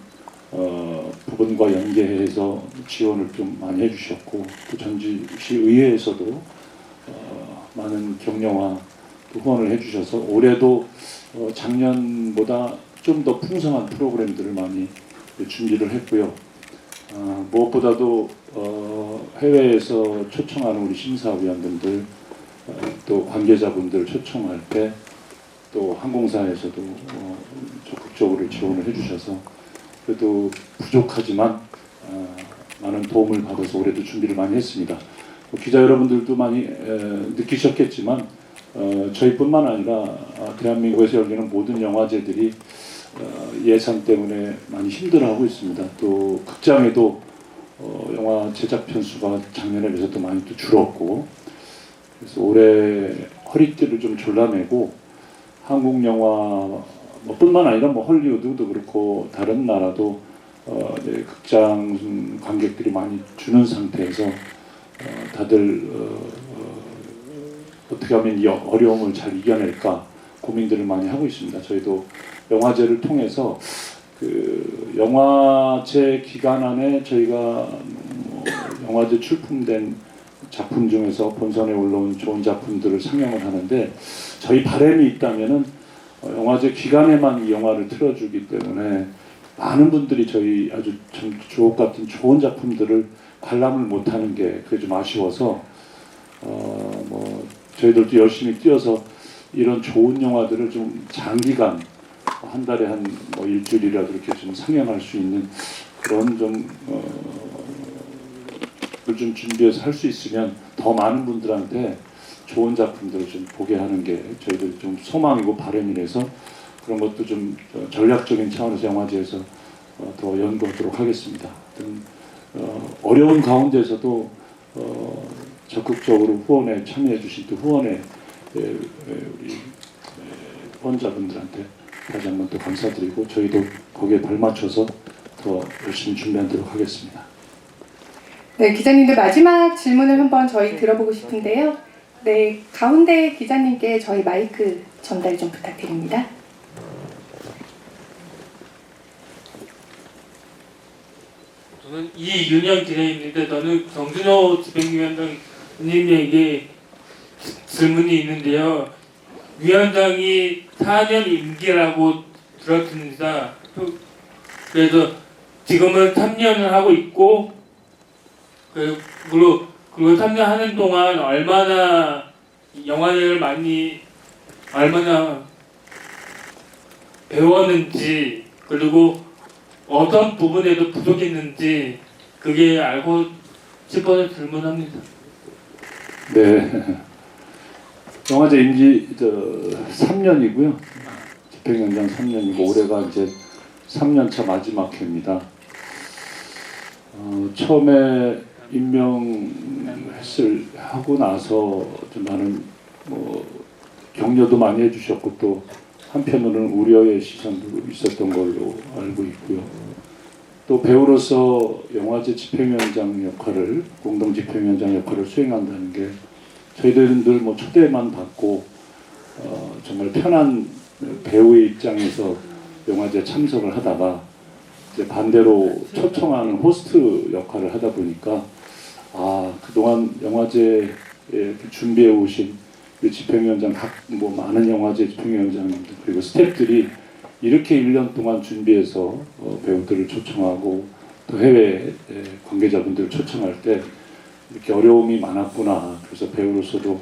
부분과 연계해서 지원을 좀 많이 해주셨고 또 전주시 의회에서도 많은 격려와 또 후원을 해주셔서 올해도 작년보다 좀 더 풍성한 프로그램들을 많이 준비를 했고요. 무엇보다도 해외에서 초청하는 우리 심사위원분들 또 관계자분들 초청할 때 또 항공사에서도 적극적으로 지원을 해주셔서 그래도 부족하지만 많은 도움을 받아서 올해도 준비를 많이 했습니다. 기자 여러분들도 많이 느끼셨겠지만 저희뿐만 아니라 대한민국에서 열리는 모든 영화제들이 예산 때문에 많이 힘들어하고 있습니다. 또 극장에도 영화 제작 편수가 작년에 비해서 또 많이 또 줄었고 그래서 올해 허리띠를 좀 졸라매고 한국 영화 뿐만 아니라 헐리우드도 그렇고 다른 나라도 극장 관객들이 많이 주는 상태에서 다들 어떻게 하면 이 어려움을 잘 이겨낼까 고민들을 많이 하고 있습니다. 저희도 영화제를 통해서 그 영화제 기간 안에 저희가 영화제 출품된 작품 중에서 본선에 올라온 좋은 작품들을 상영을 하는데 저희 바람이 있다면은 영화제 기간에만 이 영화를 틀어주기 때문에 많은 분들이 저희 아주 참 주옥 같은 좋은 작품들을 관람을 못하는 게 그게 좀 아쉬워서 저희들도 열심히 뛰어서 이런 좋은 영화들을 좀 장기간 한 달에 한 일주일이라도 이렇게 좀 상영할 수 있는 그런 좀 준비해서 할 수 있으면 더 많은 분들한테 좋은 작품들을 좀 보게 하는 게 저희들 좀 소망이고 바람이라서 그런 것도 좀 전략적인 차원에서 영화제에서 더 연구하도록 하겠습니다. 어려운 가운데서도 적극적으로 후원에 참여해 주신 또 후원에 우리 후원자분들한테 다시 한번 또 감사드리고 저희도 거기에 발맞춰서 더 열심히 준비하도록 하겠습니다. 네, 기자님들 마지막 질문을 한번 저희 들어보고 싶은데요. 네, 가운데 기자님께 저희 마이크 전달 좀 부탁드립니다. 저는 이윤영 기자입니다. 저는 정준호 집행위원장님에게 질문이 있는데요. 위원장이 4년 임기라고 들었습니다. 그래서 지금은 3년을 하고 있고, 그리고 3년 하는 동안 얼마나 영화를 얼마나 배웠는지, 그리고 어떤 부분에도 부족했는지, 그게 알고 싶어서 질문합니다. 네. 영화제 임기 3년이고요. 집행위원장 3년이고 올해가 이제 3년차 마지막 해입니다. 처음에 하고 나서 좀 많은 격려도 많이 해주셨고 또 한편으로는 우려의 시선도 있었던 걸로 알고 있고요. 또 배우로서 영화제 집행위원장 역할을, 공동 집행위원장 역할을 수행한다는 게 저희들은 늘 초대만 받고 정말 편한 배우의 입장에서 영화제 참석을 하다가 이제 반대로 초청하는 호스트 역할을 하다 보니까 그동안 영화제에 준비해 오신 집행위원장 많은 영화제 집행위원장님들 그리고 스태프들이 이렇게 1년 동안 준비해서 배우들을 초청하고 또 해외 관계자분들을 초청할 때 이렇게 어려움이 많았구나. 그래서 배우로서도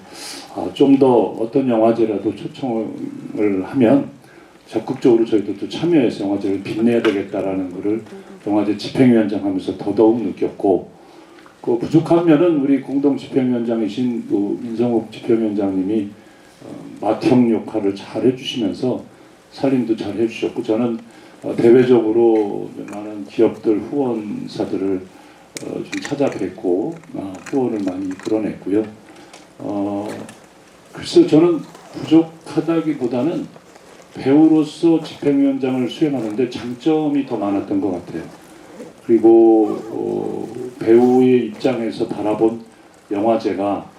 좀 더 어떤 영화제라도 초청을 하면 적극적으로 저희도 또 참여해서 영화제를 빛내야 되겠다라는 것을 영화제 집행위원장 하면서 더더욱 느꼈고, 그 부족한 면은 우리 공동 집행위원장이신 민성욱 집행위원장님이 맏형 역할을 잘 해주시면서 살림도 잘 해주셨고, 저는 대외적으로 많은 기업들 후원사들을 좀 찾아뵙고 후원을 많이 이끌어냈고요. 글쎄요, 저는 부족하다기보다는 배우로서 집행위원장을 수행하는데 장점이 더 많았던 것 같아요. 그리고 배우의 입장에서 바라본 영화제가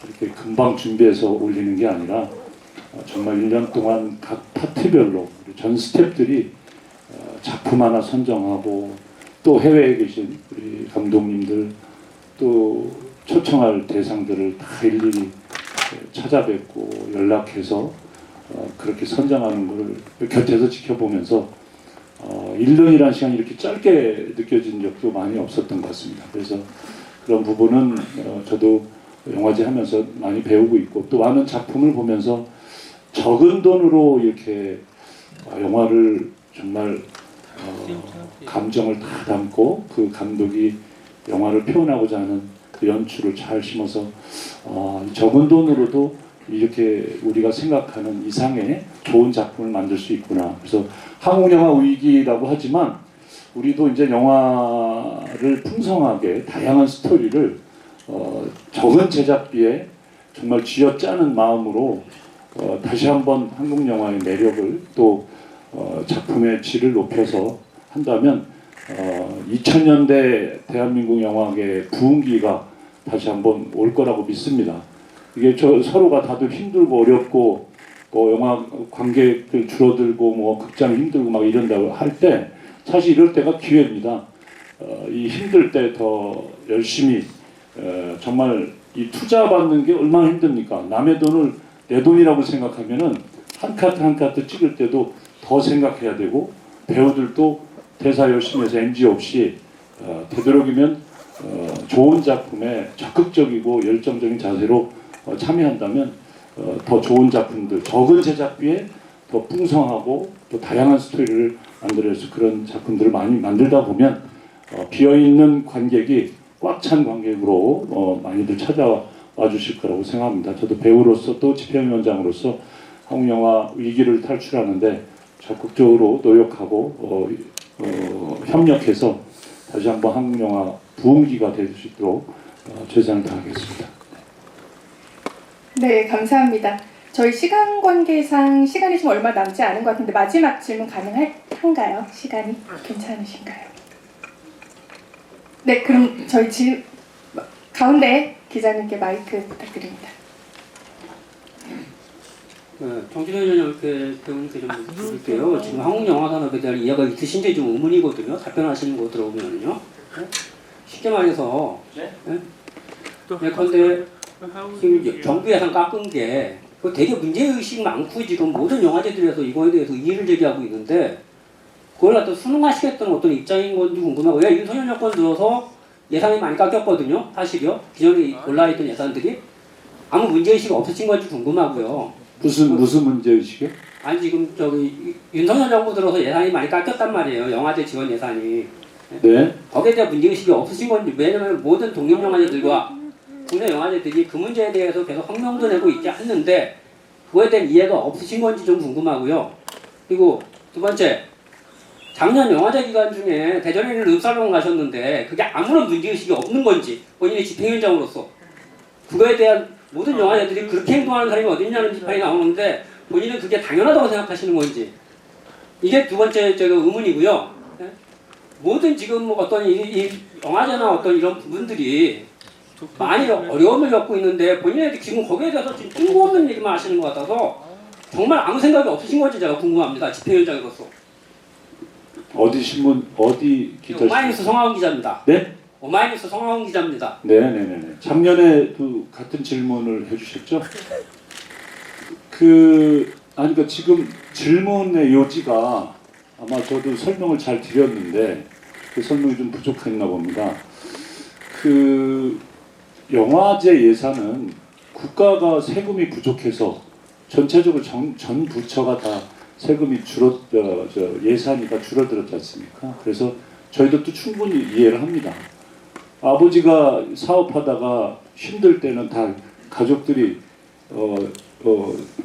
이렇게 금방 준비해서 올리는 게 아니라 정말 1년 동안 각 파트별로 전 스태프들이 작품 하나 선정하고 또 해외에 계신 우리 감독님들 또 초청할 대상들을 다 일일이 찾아뵙고 연락해서 그렇게 선정하는 것을 곁에서 지켜보면서 1년이라는 시간이 이렇게 짧게 느껴진 적도 많이 없었던 것 같습니다. 그래서 그런 부분은 저도 영화제 하면서 많이 배우고 있고 또 많은 작품을 보면서 적은 돈으로 이렇게 영화를 정말 감정을 다 담고 그 감독이 영화를 표현하고자 하는 그 연출을 잘 심어서 적은 돈으로도 이렇게 우리가 생각하는 이상의 좋은 작품을 만들 수 있구나. 그래서 한국 영화 위기라고 하지만 우리도 이제 영화를 풍성하게 다양한 스토리를 적은 제작비에 정말 쥐어짜는 마음으로 다시 한번 한국 영화의 매력을 또 작품의 질을 높여서 한다면 2000년대 대한민국 영화계의 부흥기가 다시 한번 올 거라고 믿습니다. 이게 서로가 다들 힘들고 어렵고 영화 관객들 줄어들고 극장 힘들고 막 이런다고 할 때 사실 이럴 때가 기회입니다. 이 힘들 때 더 열심히 정말 이 투자 받는 게 얼마나 힘듭니까? 남의 돈을 내 돈이라고 생각하면은 한 카트 한 카트 찍을 때도 더 생각해야 되고 배우들도 대사 열심히 해서 NG 없이 되도록이면 좋은 작품에 적극적이고 열정적인 자세로 참여한다면 더 좋은 작품들, 적은 제작비에 더 풍성하고 또 다양한 스토리를 만들어서 그런 작품들을 많이 만들다 보면 비어있는 관객이 꽉 찬 관객으로 많이들 찾아와 주실 거라고 생각합니다. 저도 배우로서 또 집행위원장으로서 한국 영화 위기를 탈출하는데 적극적으로 노력하고 협력해서 다시 한번 한국 영화 부흥기가 될 수 있도록 최선을 다하겠습니다. 네, 감사합니다. 저희 시간 관계상 시간이 좀 얼마 남지 않은 것 같은데 마지막 질문 가능한가요? 시간이 괜찮으신가요? 네, 그럼 저희 가운데 기자님께 마이크 부탁드립니다. 정진원 배우님께 좀 드릴게요. 지금 한국 영화 산업에 대한 이해가 있으신지 좀 의문이거든요. 답변하시는 거 들어보면요. 쉽게 말해서 그런데 지금 정부 예산 깎은 게 되게 문제의식 많고 지금 모든 영화제들에서 이거에 대해서 이의를 제기하고 있는데 그걸 갖다 수능하시겠다는 어떤 입장인 건지 궁금하고 왜 윤석열 정권 들어서 예산이 많이 깎였거든요. 사실요. 기존에 올라있던 예산들이 아무 문제의식 없으신 건지 궁금하고요. 무슨 문제의식이요? 아니 지금 윤석열 정부 들어서 예산이 많이 깎였단 말이에요. 영화제 지원 예산이. 네. 거기에 대한 문제의식이 없으신 건지 왜냐면 모든 독립영화제들과 국내 영화제들이 그 문제에 대해서 계속 성명도 내고 있지 않는데 그거에 대한 이해가 없으신 건지 좀 궁금하고요. 그리고 두 번째 작년 영화제 기간 중에 대전에 있는 읍살롱 가셨는데 그게 아무런 문제의식이 없는 건지 본인의 집행위원장으로서 그거에 대한 모든 영화제들이 그렇게 행동하는 사람이 어딨냐는 비판이 나오는데 본인은 그게 당연하다고 생각하시는 건지 이게 두 번째 의문이고요. 모든 지금 뭐 어떤 이 영화제나 어떤 이런 부분들이 많이 어려움을 겪고 있는데 본인이 지금 거기에 대해서 지금 뜬금없는 얘기만 하시는 것 같아서 정말 아무 생각이 없으신 건지 제가 궁금합니다. 집행위원장으로서. 어디 신문 어디 기자? 오마이뉴스 성하훈 기자입니다. 네? 오마이뉴스 성하훈 기자입니다. 네네네. 작년에 그 같은 질문을 해주셨죠? 그러니까 지금 질문의 요지가 아마 저도 설명을 잘 드렸는데 그 설명이 좀 부족했나 봅니다. 그 영화제 예산은 국가가 세금이 부족해서 전체적으로 전 부처가 다 세금이 예산이 다 줄어들었지 않습니까? 그래서 저희들도 충분히 이해를 합니다. 아버지가 사업하다가 힘들 때는 다 가족들이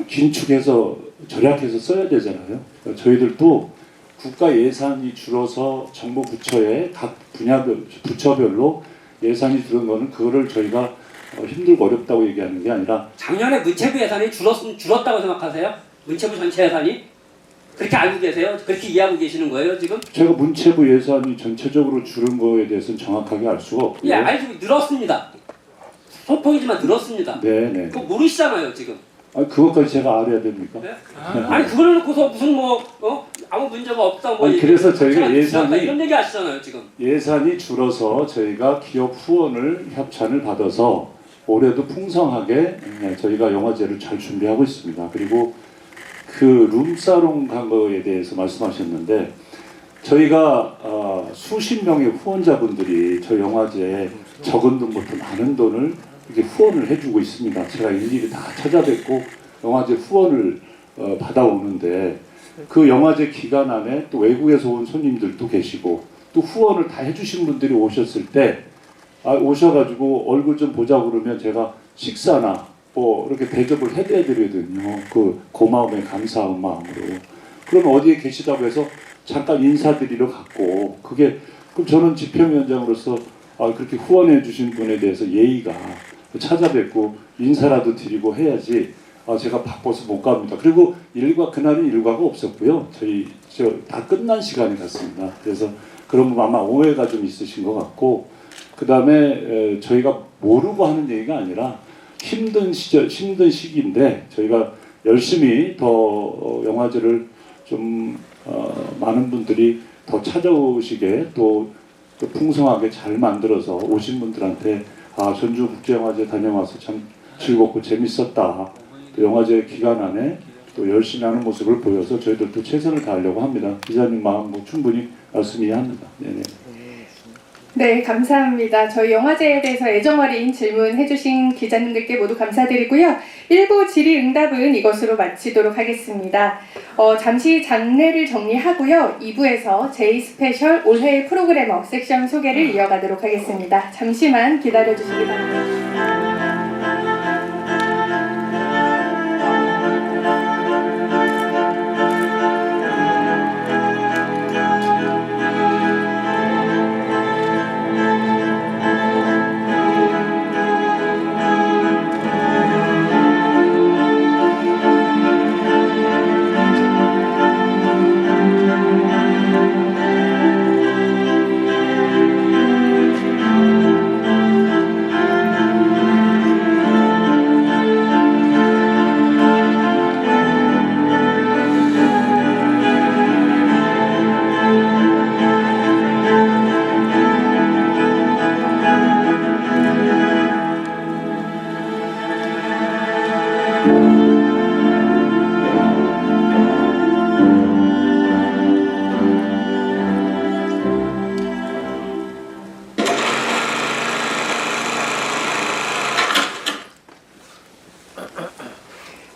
긴축해서 절약해서 써야 되잖아요. 저희들도 국가 예산이 줄어서 정부 부처의 각 부처별로 예산이 줄은 거는 그거를 저희가 힘들고 어렵다고 얘기하는 게 아니라 작년에 문체부 예산이 줄었다고 생각하세요? 문체부 전체 예산이? 그렇게 알고 계세요? 그렇게 이해하고 계시는 거예요 지금? 제가 문체부 예산이 전체적으로 줄은 거에 대해서는 정확하게 알 수가 없고요. 예, 알고 늘었습니다. 소폭이지만 늘었습니다. 네네. 그거 모르시잖아요 지금. 그것까지 제가 알아야 됩니까? 네? 아니 그걸 놓고서 무슨 아무 문제가 없다 그래서 저희가 예산이 이런 얘기 하시잖아요 지금. 예산이 줄어서 저희가 기업 후원을 협찬을 받아서 올해도 풍성하게 저희가 영화제를 잘 준비하고 있습니다. 그리고 그 룸사롱 간 거에 대해서 말씀하셨는데 저희가 수십 명의 후원자분들이 저 영화제에 적은 돈부터 많은 돈을 이렇게 후원을 해주고 있습니다. 제가 일일이 다 찾아뵙고 영화제 후원을 받아오는데 그 영화제 기간 안에 또 외국에서 온 손님들도 계시고 또 후원을 다 해주신 분들이 오셨을 때 오셔가지고 얼굴 좀 보자 그러면 제가 식사나 뭐 이렇게 대접을 해드리거든요. 그 고마움에 감사한 마음으로. 그러면 어디에 계시다고 해서 잠깐 인사드리러 갔고 그럼 저는 집행위원장으로서 그렇게 후원해 주신 분에 대해서 예의가 찾아뵙고 인사라도 드리고 해야지 제가 바빠서 못 갑니다. 그리고 그날은 일과가 없었고요. 다 끝난 시간이 갔습니다. 그래서 그런 거 아마 오해가 좀 있으신 것 같고 그 다음에 저희가 모르고 하는 얘기가 아니라 힘든 시기인데 저희가 열심히 더 영화제를 좀 많은 분들이 더 찾아오시게 또 풍성하게 잘 만들어서 오신 분들한테 전주국제영화제 다녀와서 참 즐겁고 재밌었다. 또 영화제 기간 안에 또 열심히 하는 모습을 보여서 저희들도 최선을 다하려고 합니다. 기자님 마음 충분히 말씀 이해합니다. 네네. 네, 감사합니다. 저희 영화제에 대해서 애정어린 질문해주신 기자님들께 모두 감사드리고요. 1부 질의응답은 이것으로 마치도록 하겠습니다. 잠시 장례를 정리하고요. 2부에서 제2스페셜 올해의 프로그래머 섹션 소개를 이어가도록 하겠습니다. 잠시만 기다려주시기 바랍니다.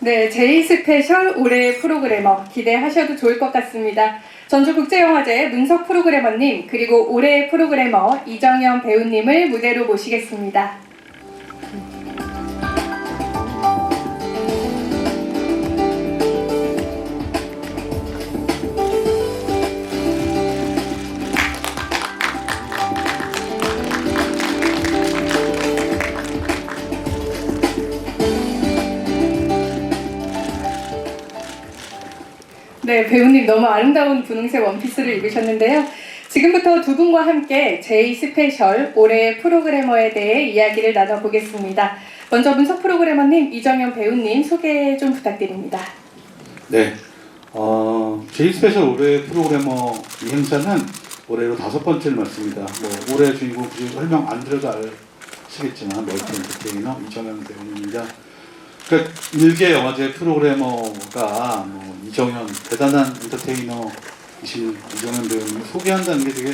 네, 제2스페셜 올해의 프로그래머 기대하셔도 좋을 것 같습니다. 전주국제영화제 문석 프로그래머님 그리고 올해의 프로그래머 이정현 배우님을 무대로 모시겠습니다. 네, 배우님 너무 아름다운 분홍색 원피스를 입으셨는데요. 지금부터 두 분과 함께 제2스페셜 올해의 프로그래머에 대해 이야기를 나눠보겠습니다. 먼저 문석 프로그래머님, 이정현 배우님 소개 좀 부탁드립니다. 네, 제2스페셜 올해 프로그래머 이 행사는 올해로 5번째를 맞습니다. 뭐 올해 주인공 굳이 설명 안 드려도 아시겠지만 멀티 엔터테이너 이정현 배우님입니다. 그러니까 일개 영화제 프로그래머가 뭐 이정현 대단한 엔터테이너이신 이정현 배우님을 소개한다는 게 되게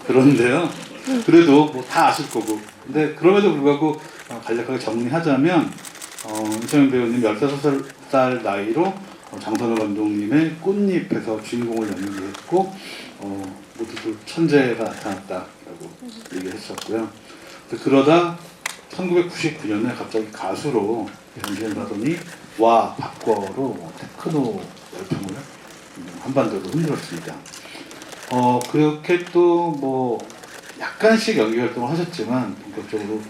그런데요. 그래도 뭐 다 아실 거고. 근데 그럼에도 불구하고 간략하게 정리하자면 이정현 배우님 15살 나이로 장선호 감독님의 꽃잎에서 주인공을 연기했고 모두 천재가 나타났다라고 얘기했었고요. 그러다 1999년에 갑자기 가수로 변신을 하더니 와 박거로 테크노 열풍을 한반도로 흔들었습니다. 그렇게 또 뭐 약간씩 연기 활동을 하셨지만 본격적으로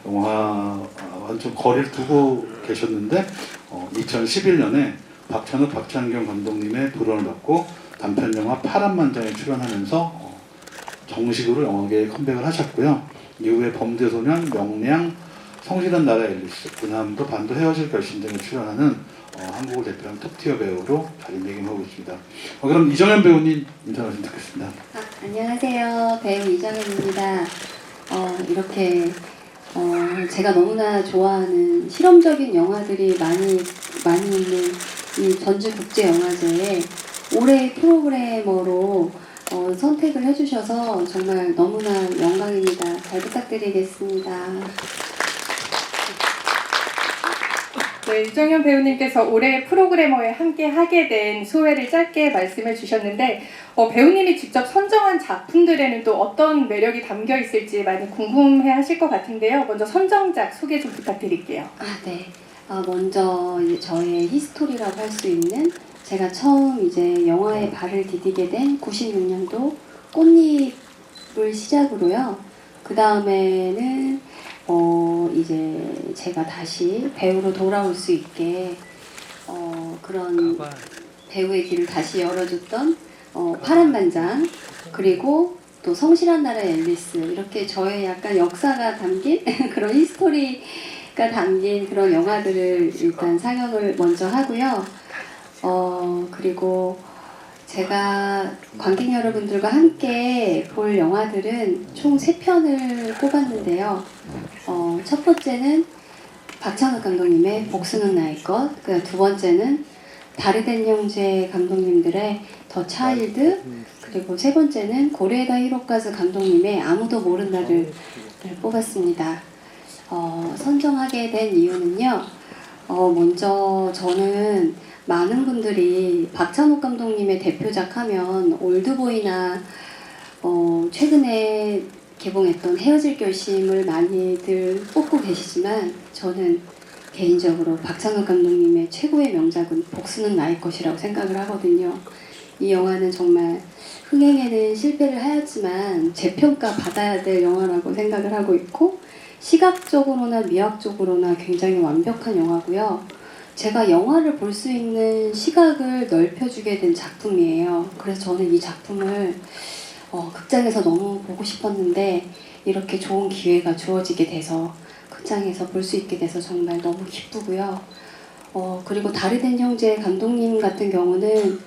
영화와는 좀 거리를 두고 계셨는데 2011년에 박찬욱, 박찬경 감독님의 도전을 받고 단편 영화 파란만장에 출연하면서 정식으로 영화계에 컴백을 하셨고요. 이후에 범죄소년, 명량, 성실한 나라 앨리스, 그남도 반도 헤어질 결심 등에 출연하는 한국을 대표하는 톱티어 배우로 자리매김하고 있습니다. 그럼 이정현 배우님 인사 말씀 듣겠습니다. 안녕하세요. 배우 이정현입니다. 이렇게 제가 너무나 좋아하는 실험적인 영화들이 많이 있는 이 전주국제영화제에 올해의 프로그래머로 선택을 해주셔서 정말 너무나 영광입니다. 잘 부탁드리겠습니다. 네, 이정현 배우님께서 올해 프로그래머에 함께 하게 된 소회를 짧게 말씀해 주셨는데 배우님이 직접 선정한 작품들에는 또 어떤 매력이 담겨 있을지 많이 궁금해 하실 것 같은데요. 먼저 선정작 소개 좀 부탁드릴게요. 네. 먼저 이제 저의 히스토리라고 할 수 있는 제가 처음 이제 영화에 발을 디디게 된 96년도 꽃잎을 시작으로요. 그 다음에는 이제 제가 다시 배우로 돌아올 수 있게 그런 배우의 길을 다시 열어줬던 파란만장, 그리고 또 성실한 나라 앨리스, 이렇게 저의 약간 역사가 담긴 그런 히스토리가 담긴 그런 영화들을 일단 상영을 먼저 하고요. 그리고 제가 관객 여러분들과 함께 볼 영화들은 총 3편을 꼽았는데요. 첫 번째는 박찬욱 감독님의 복수는 나의 것, 두 번째는 다르덴 형제 감독님들의 더 차일드, 그리고 세 번째는 고레에다 히로카즈 감독님의 아무도 모른다를 뽑았습니다. 선정하게 된 이유는요. 먼저 저는 많은 분들이 박찬욱 감독님의 대표작 하면 올드보이나 최근에 개봉했던 헤어질 결심을 많이들 뽑고 계시지만 저는 개인적으로 박찬욱 감독님의 최고의 명작은 복수는 나의 것이라고 생각을 하거든요. 이 영화는 정말 흥행에는 실패를 하였지만 재평가 받아야 될 영화라고 생각을 하고 있고, 시각적으로나 미학적으로나 굉장히 완벽한 영화고요. 제가 영화를 볼 수 있는 시각을 넓혀주게 된 작품이에요. 그래서 저는 이 작품을 극장에서 너무 보고 싶었는데 이렇게 좋은 기회가 주어지게 돼서 극장에서 볼 수 있게 돼서 정말 너무 기쁘고요. 그리고 다르덴 형제 감독님 같은 경우는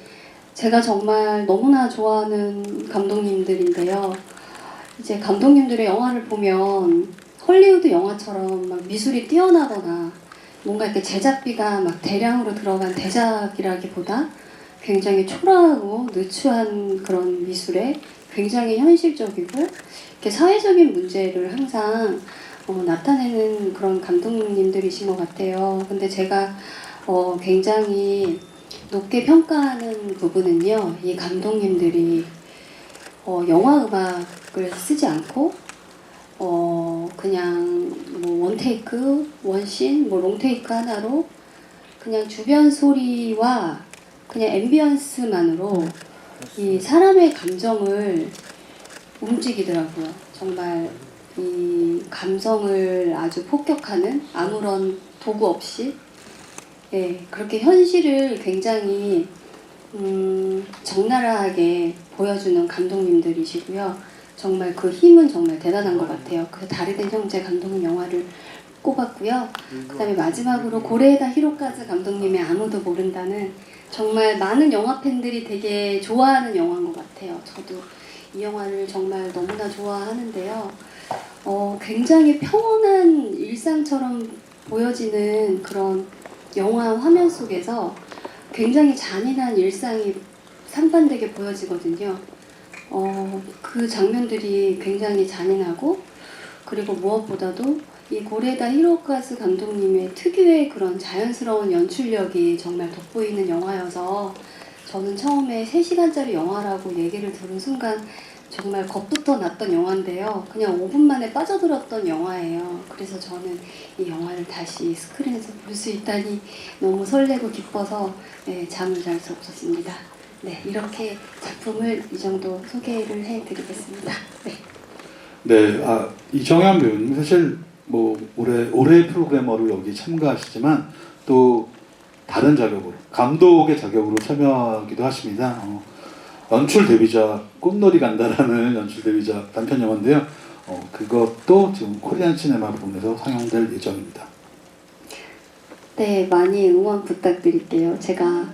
제가 정말 너무나 좋아하는 감독님들인데요. 이제 감독님들의 영화를 보면 헐리우드 영화처럼 막 미술이 뛰어나거나 뭔가 이렇게 제작비가 막 대량으로 들어간 대작이라기보다 굉장히 초라하고 누추한 그런 미술에 굉장히 현실적이고 이렇게 사회적인 문제를 항상 나타내는 그런 감독님들이신 것 같아요. 근데 제가 굉장히 높게 평가하는 부분은요, 이 감독님들이 영화 음악을 쓰지 않고 그냥 뭐 원테이크, 원씬, 뭐 롱테이크 하나로 그냥 주변 소리와 그냥 앰비언스만으로 이 사람의 감정을 움직이더라고요. 정말 이 감성을 아주 폭격하는 아무런 도구 없이 그렇게 현실을 굉장히 적나라하게 보여주는 감독님들이시고요. 정말 그 힘은 정말 대단한 것 같아요. 그 다르덴 형제 감독님 영화를 꼽았고요. 그 다음에 마지막으로 고레에다 히로카즈 감독님의 아무도 모른다는 정말 많은 영화 팬들이 되게 좋아하는 영화인 것 같아요. 저도 이 영화를 정말 너무나 좋아하는데요. 굉장히 평온한 일상처럼 보여지는 그런 영화 화면 속에서 굉장히 잔인한 일상이 상반되게 보여지거든요. 그 장면들이 굉장히 잔인하고, 그리고 무엇보다도 이 고레다 히로카즈 감독님의 특유의 그런 자연스러운 연출력이 정말 돋보이는 영화여서 저는 처음에 3시간짜리 영화라고 얘기를 들은 순간 정말 겁부터 났던 영화인데요. 그냥 5분 만에 빠져들었던 영화예요. 그래서 저는 이 영화를 다시 스크린에서 볼 수 있다니 너무 설레고 기뻐서 잠을 잘 수 없었습니다. 네, 이렇게 작품을 이 정도 소개를 해드리겠습니다. 네, 이정현 배우님 사실 뭐 올해 프로그래머로 여기 참가하시지만 또 다른 자격으로 감독의 자격으로 참여하기도 하십니다. 연출 데뷔작 꽃놀이 간다라는 연출 데뷔작 단편 영화인데요. 그것도 지금 코리안 시네마 부분에서 상영될 예정입니다. 네, 많이 응원 부탁드릴게요. 제가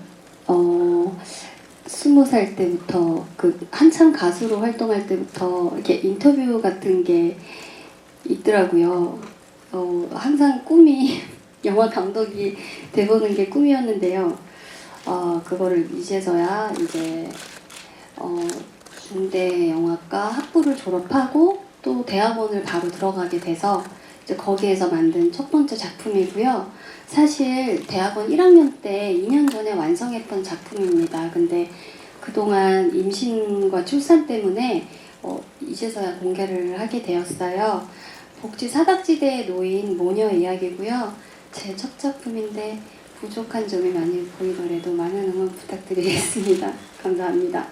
20살 때부터 한참 가수로 활동할 때부터 이렇게 인터뷰 같은 게 있더라고요. 항상 꿈이 영화 감독이 돼보는 게 꿈이었는데요. 그거를 이제서야 이제 중대 영화과 학부를 졸업하고 또 대학원을 바로 들어가게 돼서 이제 거기에서 만든 첫 번째 작품이고요. 사실 대학원 1학년 때 2년 전에 완성했던 작품입니다. 근데 그동안 임신과 출산 때문에 이제서야 공개를 하게 되었어요. 복지 사각지대에 놓인 모녀 이야기고요. 제 첫 작품인데 부족한 점이 많이 보이더라도 많은 응원 부탁드리겠습니다. 감사합니다.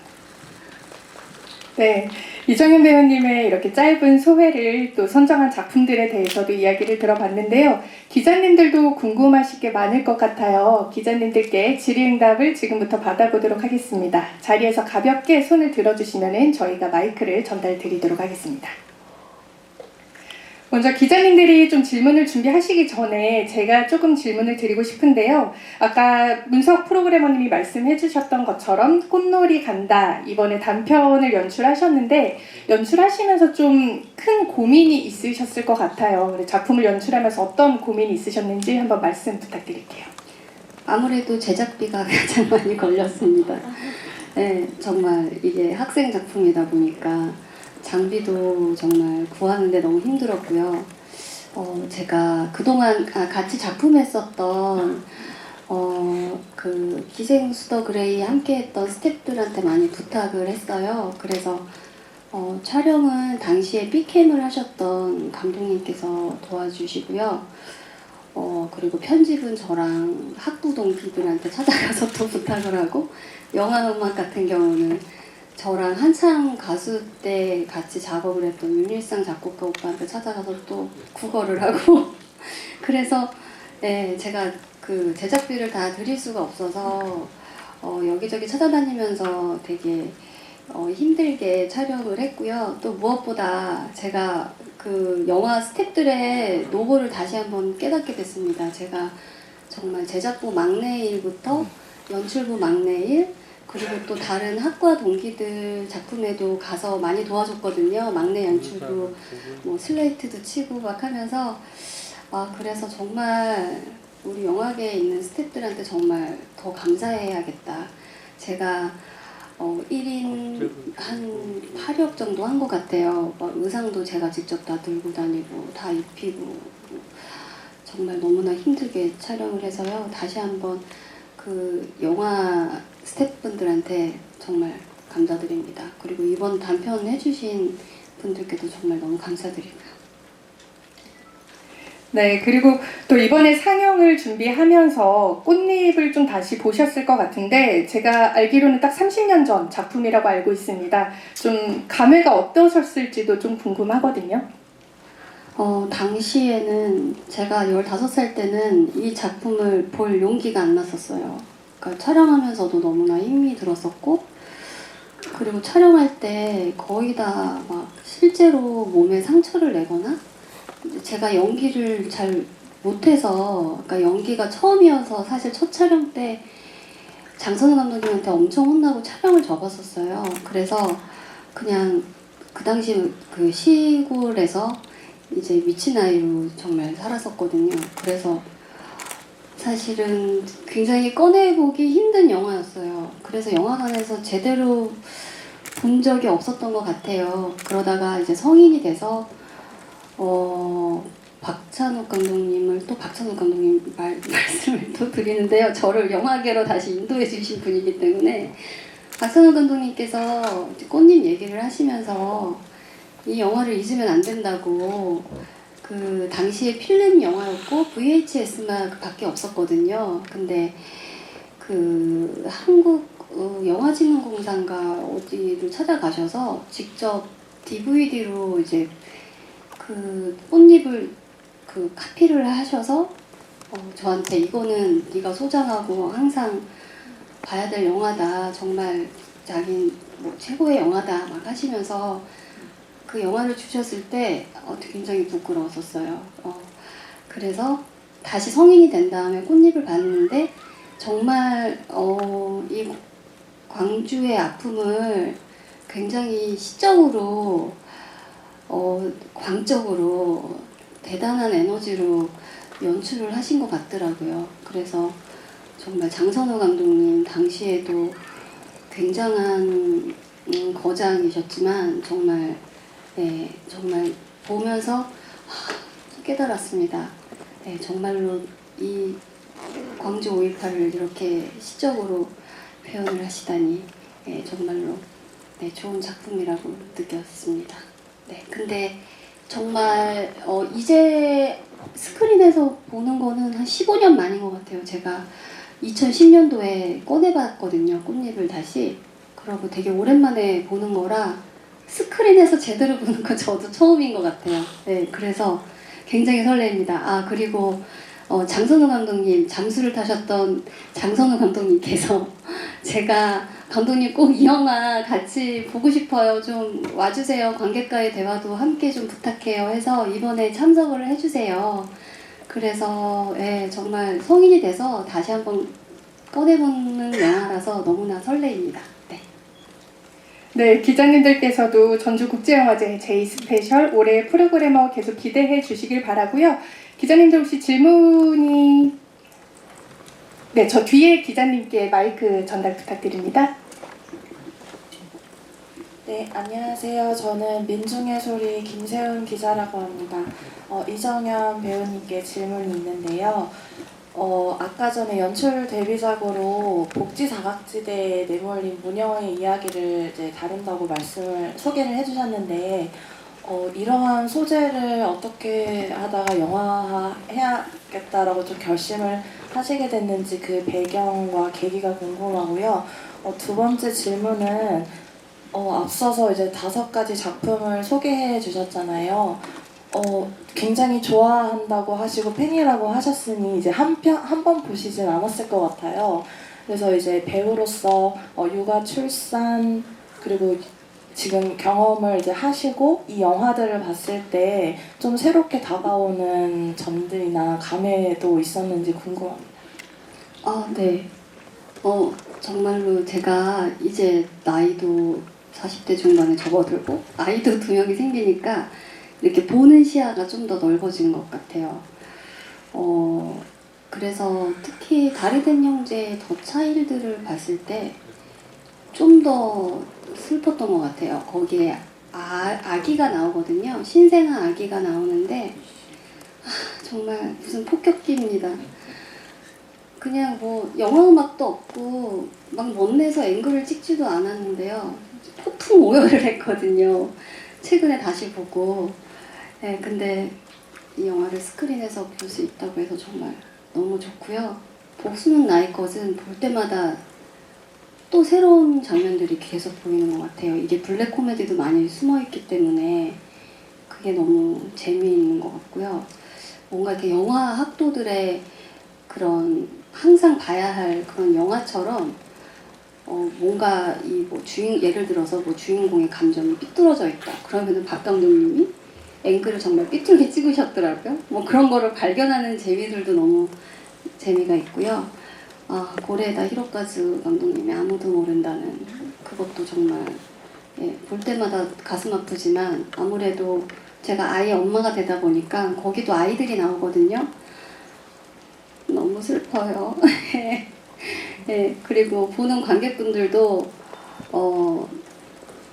네, 이정현 배우님의 이렇게 짧은 소회를 또 선정한 작품들에 대해서도 이야기를 들어봤는데요. 기자님들도 궁금하실 게 많을 것 같아요. 기자님들께 질의응답을 지금부터 받아보도록 하겠습니다. 자리에서 가볍게 손을 들어주시면 저희가 마이크를 전달 드리도록 하겠습니다. 먼저 기자님들이 좀 질문을 준비하시기 전에 제가 조금 질문을 드리고 싶은데요. 아까 문석 프로그래머님이 말씀해 주셨던 것처럼 꽃놀이 간다, 이번에 단편을 연출하셨는데 연출하시면서 좀 큰 고민이 있으셨을 것 같아요. 작품을 연출하면서 어떤 고민이 있으셨는지 한번 말씀 부탁드릴게요. 아무래도 제작비가 가장 많이 걸렸습니다. 네, 정말 이게 학생 작품이다 보니까 장비도 정말 구하는데 너무 힘들었고요. 제가 그동안 같이 작품했었던 그 기생수더 그레이 함께했던 스태프들한테 많이 부탁을 했어요. 그래서 촬영은 당시에 B캠을 하셨던 감독님께서 도와주시고요. 그리고 편집은 저랑 학부 동기들한테 찾아가서 또 부탁을 하고, 영화 음악 같은 경우는 저랑 한창 가수 때 같이 작업을 했던 윤일상 작곡가 오빠한테 찾아가서 또 국어를 하고 그래서 제가 그 제작비를 다 드릴 수가 없어서 여기저기 찾아다니면서 되게 힘들게 촬영을 했고요. 또 무엇보다 제가 그 영화 스태프들의 노고를 다시 한번 깨닫게 됐습니다. 제가 정말 제작부 막내일부터 연출부 막내일, 그리고 또 다른 학과 동기들 작품에도 가서 많이 도와줬거든요. 막내 연출도 뭐 슬레이트도 치고 막 하면서 그래서 정말 우리 영화계에 있는 스태프들한테 정말 더 감사해야겠다. 제가 1인 한 8역 정도 한 것 같아요. 의상도 제가 직접 다 들고 다니고 다 입히고 정말 너무나 힘들게 촬영을 해서요. 다시 한번 그 영화 스태프분들한테 정말 감사드립니다. 그리고 이번 단편 해주신 분들께도 정말 너무 감사드리고요. 네, 그리고 또 이번에 상영을 준비하면서 꽃잎을 좀 다시 보셨을 것 같은데 제가 알기로는 딱 30년 전 작품이라고 알고 있습니다. 좀 감회가 어떠셨을지도 좀 궁금하거든요. 당시에는 제가 15살 때는 이 작품을 볼 용기가 안 났었어요. 그러니까 촬영하면서도 너무나 힘이 들었었고, 그리고 촬영할 때 거의 다 막 실제로 몸에 상처를 내거나, 제가 연기를 잘 못해서, 그러니까 연기가 처음이어서 사실 첫 촬영 때 장선우 감독님한테 엄청 혼나고 촬영을 접었었어요. 그래서 그냥 그 당시 그 시골에서 이제 미친 아이로 정말 살았었거든요. 그래서 사실은 굉장히 꺼내보기 힘든 영화였어요. 그래서 영화관에서 제대로 본 적이 없었던 것 같아요. 그러다가 이제 성인이 돼서 박찬욱 감독님을 또 박찬욱 감독님 말씀을 또 드리는데요. 저를 영화계로 다시 인도해 주신 분이기 때문에 박찬욱 감독님께서 꽃님 얘기를 하시면서 이 영화를 잊으면 안 된다고, 그 당시에 필름 영화였고 VHS만 밖에 없었거든요. 근데 그 한국 영화진흥공사인가 어디를 찾아가셔서 직접 DVD로 이제 그 꽃잎을 그 카피를 하셔서 저한테 이거는 네가 소장하고 항상 봐야 될 영화다. 정말 자기 뭐 최고의 영화다 막 하시면서 그 영화를 주셨을 때 굉장히 부끄러웠었어요. 그래서 다시 성인이 된 다음에 꽃잎을 봤는데 정말 이 광주의 아픔을 굉장히 시적으로 광적으로 대단한 에너지로 연출을 하신 것 같더라고요. 그래서 정말 장선우 감독님 당시에도 굉장한 거장이셨지만 정말 정말 보면서 깨달았습니다. 정말로 이 광주 5.18을 이렇게 시적으로 표현을 하시다니 정말로 좋은 작품이라고 느꼈습니다. 근데 정말 이제 스크린에서 보는 거는 한 15년 만인 것 같아요. 제가 2010년도에 꺼내봤거든요. 꽃잎을 다시. 그러고 되게 오랜만에 보는 거라 스크린에서 제대로 보는 건 저도 처음인 것 같아요. 그래서 굉장히 설레입니다. 그리고 장선우 감독님, 잠수를 타셨던 장선우 감독님께서 제가 감독님 꼭 이 영화 같이 보고 싶어요. 좀 와주세요. 관객과의 대화도 함께 좀 부탁해요. 해서 이번에 참석을 해주세요. 그래서 정말 성인이 돼서 다시 한번 꺼내보는 영화라서 너무나 설레입니다. 네, 기자님들께서도 전주국제영화제 제2스페셜 올해 프로그래머 계속 기대해 주시길 바라고요. 기자님들 혹시 질문이... 네, 저 뒤에 기자님께 마이크 전달 부탁드립니다. 네, 안녕하세요. 저는 민중의 소리 김세훈 기자라고 합니다. 이정현 배우님께 질문이 있는데요. 아까 전에 연출 데뷔작으로 복지 사각지대에 내몰린 문영의 이야기를 이제 다룬다고 소개를 해주셨는데, 이러한 소재를 어떻게 하다가 영화화해야겠다라고 좀 결심을 하시게 됐는지 그 배경과 계기가 궁금하고요. 두 번째 질문은 앞서서 이제 5가지 작품을 소개해 주셨잖아요. 굉장히 좋아한다고 하시고 팬이라고 하셨으니 이제 한 번 보시진 않았을 것 같아요. 그래서 이제 배우로서 육아, 출산, 그리고 지금 경험을 이제 하시고 이 영화들을 봤을 때 좀 새롭게 다가오는 점들이나 감회도 있었는지 궁금합니다. 네. 정말로 제가 이제 나이도 40대 중반에 접어들고 아이도 2명이 생기니까 이렇게 보는 시야가 좀 더 넓어진 것 같아요. 그래서 특히 달이 된 형제의 더 차일드를 봤을 때 좀 더 슬펐던 것 같아요. 거기에 아기가 나오거든요. 신생아 아기가 나오는데 정말 무슨 폭격기입니다. 그냥 뭐 영화 음악도 없고 막 멋내서 앵글을 찍지도 않았는데요. 폭풍 오열을 했거든요. 최근에 다시 보고. 네, 근데 이 영화를 스크린에서 볼 수 있다고 해서 정말 너무 좋고요. 복수는 나의 것은 볼 때마다 또 새로운 장면들이 계속 보이는 것 같아요. 이게 블랙 코미디도 많이 숨어있기 때문에 그게 너무 재미있는 것 같고요. 뭔가 이렇게 영화 학도들의 그런 항상 봐야 할 그런 영화처럼 뭔가 이 뭐 예를 들어서 뭐 주인공의 감정이 삐뚤어져 있다. 그러면은 박 감독님이 앵글을 정말 삐뚤게 찍으셨더라고요. 뭐 그런 거를 발견하는 재미들도 너무 재미가 있고요. 아, 고레에다 히로카즈 감독님의 아무도 모른다는 그것도 정말 볼 때마다 가슴 아프지만 아무래도 제가 아이 엄마가 되다 보니까 거기도 아이들이 나오거든요. 너무 슬퍼요. 네, 그리고 보는 관객분들도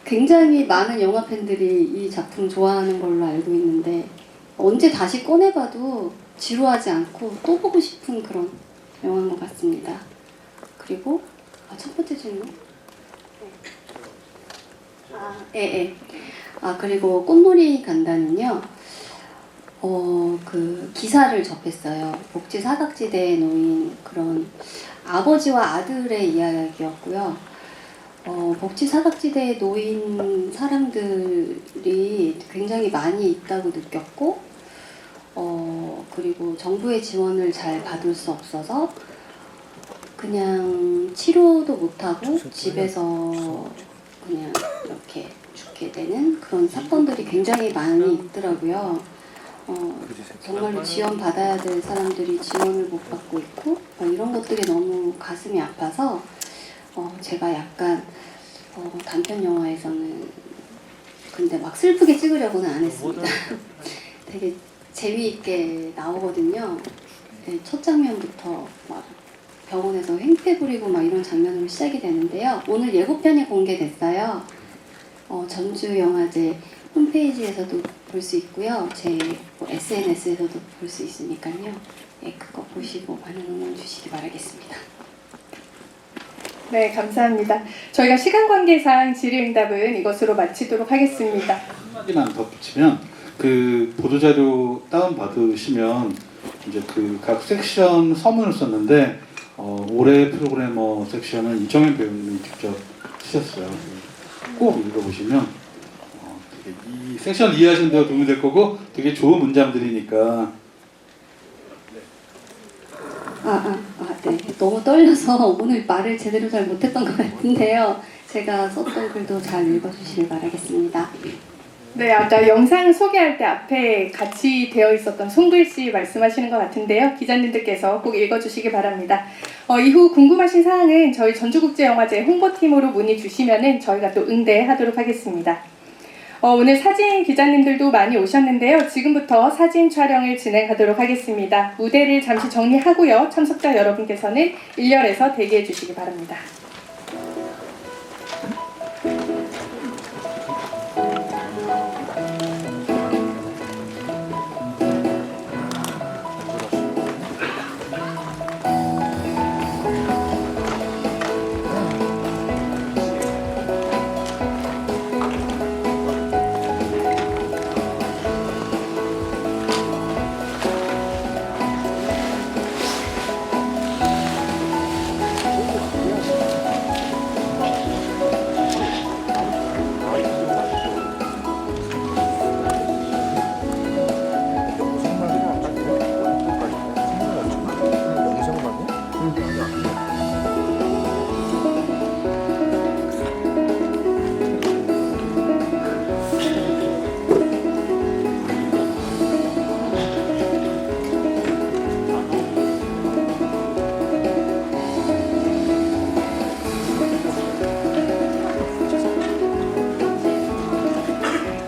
굉장히 많은 영화 팬들이 이 작품 좋아하는 걸로 알고 있는데 언제 다시 꺼내봐도 지루하지 않고 또 보고 싶은 그런 영화인 것 같습니다. 그리고 첫 번째 질문. 그리고 꽃놀이 간다는요. 그 기사를 접했어요. 복지 사각지대에 놓인 그런 아버지와 아들의 이야기였고요. 복지 사각지대에 놓인 사람들이 굉장히 많이 있다고 느꼈고, 그리고 정부의 지원을 잘 받을 수 없어서 그냥 치료도 못하고 집에서 그냥 이렇게 죽게 되는 그런 사건들이 굉장히 많이 있더라고요. 정말로 지원 받아야 될 사람들이 지원을 못 받고 있고 이런 것들이 너무 가슴이 아파서 제가 약간 단편 영화에서는 근데 막 슬프게 찍으려고는 안 했습니다. 되게 재미있게 나오거든요. 네, 첫 장면부터 막 병원에서 행패 부리고 막 이런 장면으로 시작이 되는데요. 오늘 예고편이 공개됐어요. 전주영화제 홈페이지에서도 볼 수 있고요. 제 SNS에서도 볼 수 있으니까요. 예, 그거 보시고 많은 응원 주시기 바라겠습니다. 네, 감사합니다. 저희가 시간 관계상 질의응답은 이것으로 마치도록 하겠습니다. 한마디만 덧붙이면 그 보도자료 다운받으시면 이제 그 각 섹션 서문을 썼는데 올해 프로그래머 섹션은 이정현 배우님이 직접 쓰셨어요. 꼭 읽어보시면 되게 이 섹션 이해하시는 데 도움이 될 거고 되게 좋은 문장들이니까. 네. 너무 떨려서 오늘 말을 제대로 잘 못했던 것 같은데요. 제가 썼던 글도 잘 읽어주시길 바라겠습니다. 네, 아까 영상 소개할 때 앞에 같이 되어 있었던 손글씨 말씀하시는 것 같은데요. 기자님들께서 꼭 읽어주시기 바랍니다. 이후 궁금하신 사항은 저희 전주국제영화제 홍보팀으로 문의 주시면은 저희가 또 응대하도록 하겠습니다. 오늘 사진 기자님들도 많이 오셨는데요. 지금부터 사진 촬영을 진행하도록 하겠습니다. 무대를 잠시 정리하고요. 참석자 여러분께서는 1열에서 대기해 주시기 바랍니다.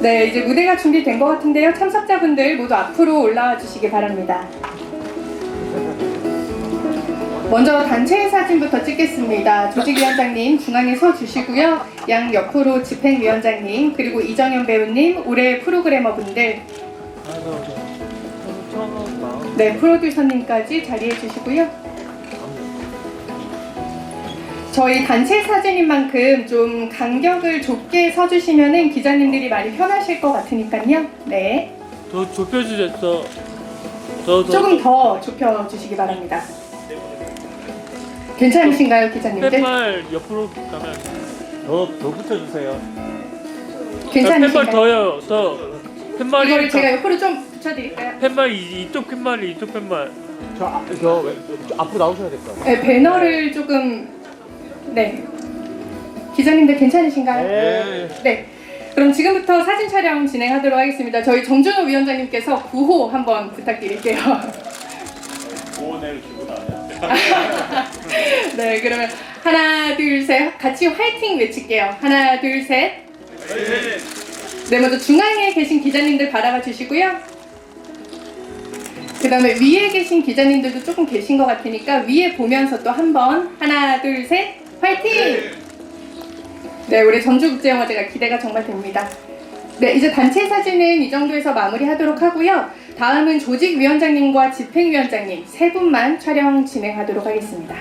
네, 이제 무대가 준비된 것 같은데요. 참석자분들 모두 앞으로 올라와 주시기 바랍니다. 먼저 단체 사진부터 찍겠습니다. 조직위원장님 중앙에 서 주시고요. 양 옆으로 집행위원장님, 그리고 이정현 배우님, 올해 프로그래머분들. 네, 프로듀서님까지 자리해 주시고요. 저희 단체 사진인 만큼 좀 간격을 좁게 서주시면은 기자님들이 많이 편하실 것 같으니까요. 네. 더 좁혀주셨어. 조금 더 좁혀 주시기 바랍니다. 괜찮으신가요, 기자님들? 펜발 옆으로 가면 더 붙여주세요. 괜찮으신가요? 펜발 더요. 더 펜발이 이거를 제가 옆으로 좀 붙여드릴까요? 펜발 이쪽 펜발이 이쪽 펜발. 저 앞으로 나오셔야 될 것 같아요. 네, 배너를 조금 네. 기자님들 괜찮으신가요? 네. 네. 그럼 지금부터 사진 촬영 진행하도록 하겠습니다. 저희 정준호 위원장님께서 구호 한번 부탁드릴게요. 구원을 기분 아니야. 네, 그러면 하나, 둘, 셋 같이 화이팅 외칠게요. 하나, 둘, 셋. 네, 먼저 중앙에 계신 기자님들 바라봐 주시고요. 그 다음에 위에 계신 기자님들도 조금 계신 것 같으니까 위에 보면서 또 한 번 하나, 둘, 셋 화이팅! 네, 올해 전주국제영화제가 기대가 정말 됩니다. 네, 이제 단체 사진은 이 정도에서 마무리하도록 하고요. 다음은 조직위원장님과 집행위원장님 세 분만 촬영 진행하도록 하겠습니다.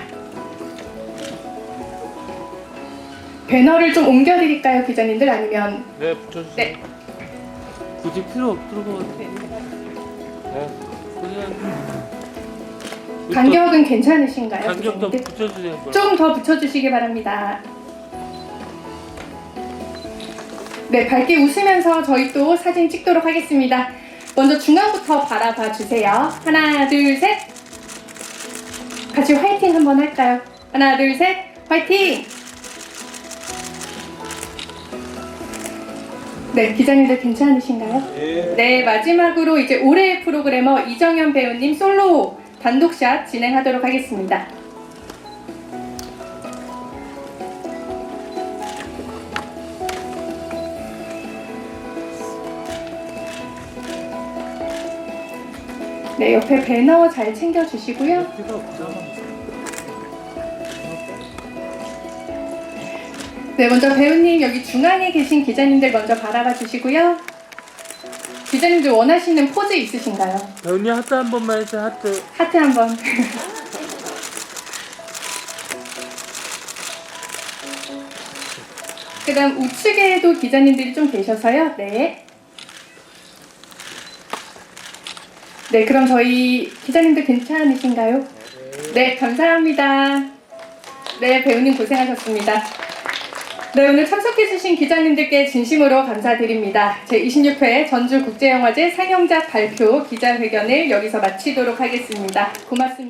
배너를 좀 옮겨드릴까요, 기자님들? 아니면 네, 붙여주세요. 네. 굳이 필요 없을 것 같아요. 네. 그냥 간격은 괜찮으신가요? 간격도 기자님들? 붙여주세요. 좀 더 붙여주시기 바랍니다. 네, 밝게 웃으면서 저희 또 사진 찍도록 하겠습니다. 먼저 중앙부터 바라봐 주세요. 하나, 둘, 셋. 같이 화이팅 한번 할까요? 하나, 둘, 셋. 화이팅! 네, 기자님들 괜찮으신가요? 네, 마지막으로 이제 올해의 프로그래머 이정현 배우님 솔로 단독샷 진행하도록 하겠습니다. 네, 옆에 배너 잘 챙겨주시고요. 네, 먼저 배우님 여기 중앙에 계신 기자님들 먼저 바라봐 주시고요. 기자님들 원하시는 포즈 있으신가요? 배우님 하트 한 번만 해주세요. 하트. 하트 한번. 그 다음 우측에도 기자님들이 좀 계셔서요. 네. 네, 그럼 저희 기자님들 괜찮으신가요? 네, 감사합니다. 네, 배우님 고생하셨습니다. 네, 오늘 참석해주신 기자님들께 진심으로 감사드립니다. 제26회 전주국제영화제 상영작 발표 기자회견을 여기서 마치도록 하겠습니다. 고맙습니다.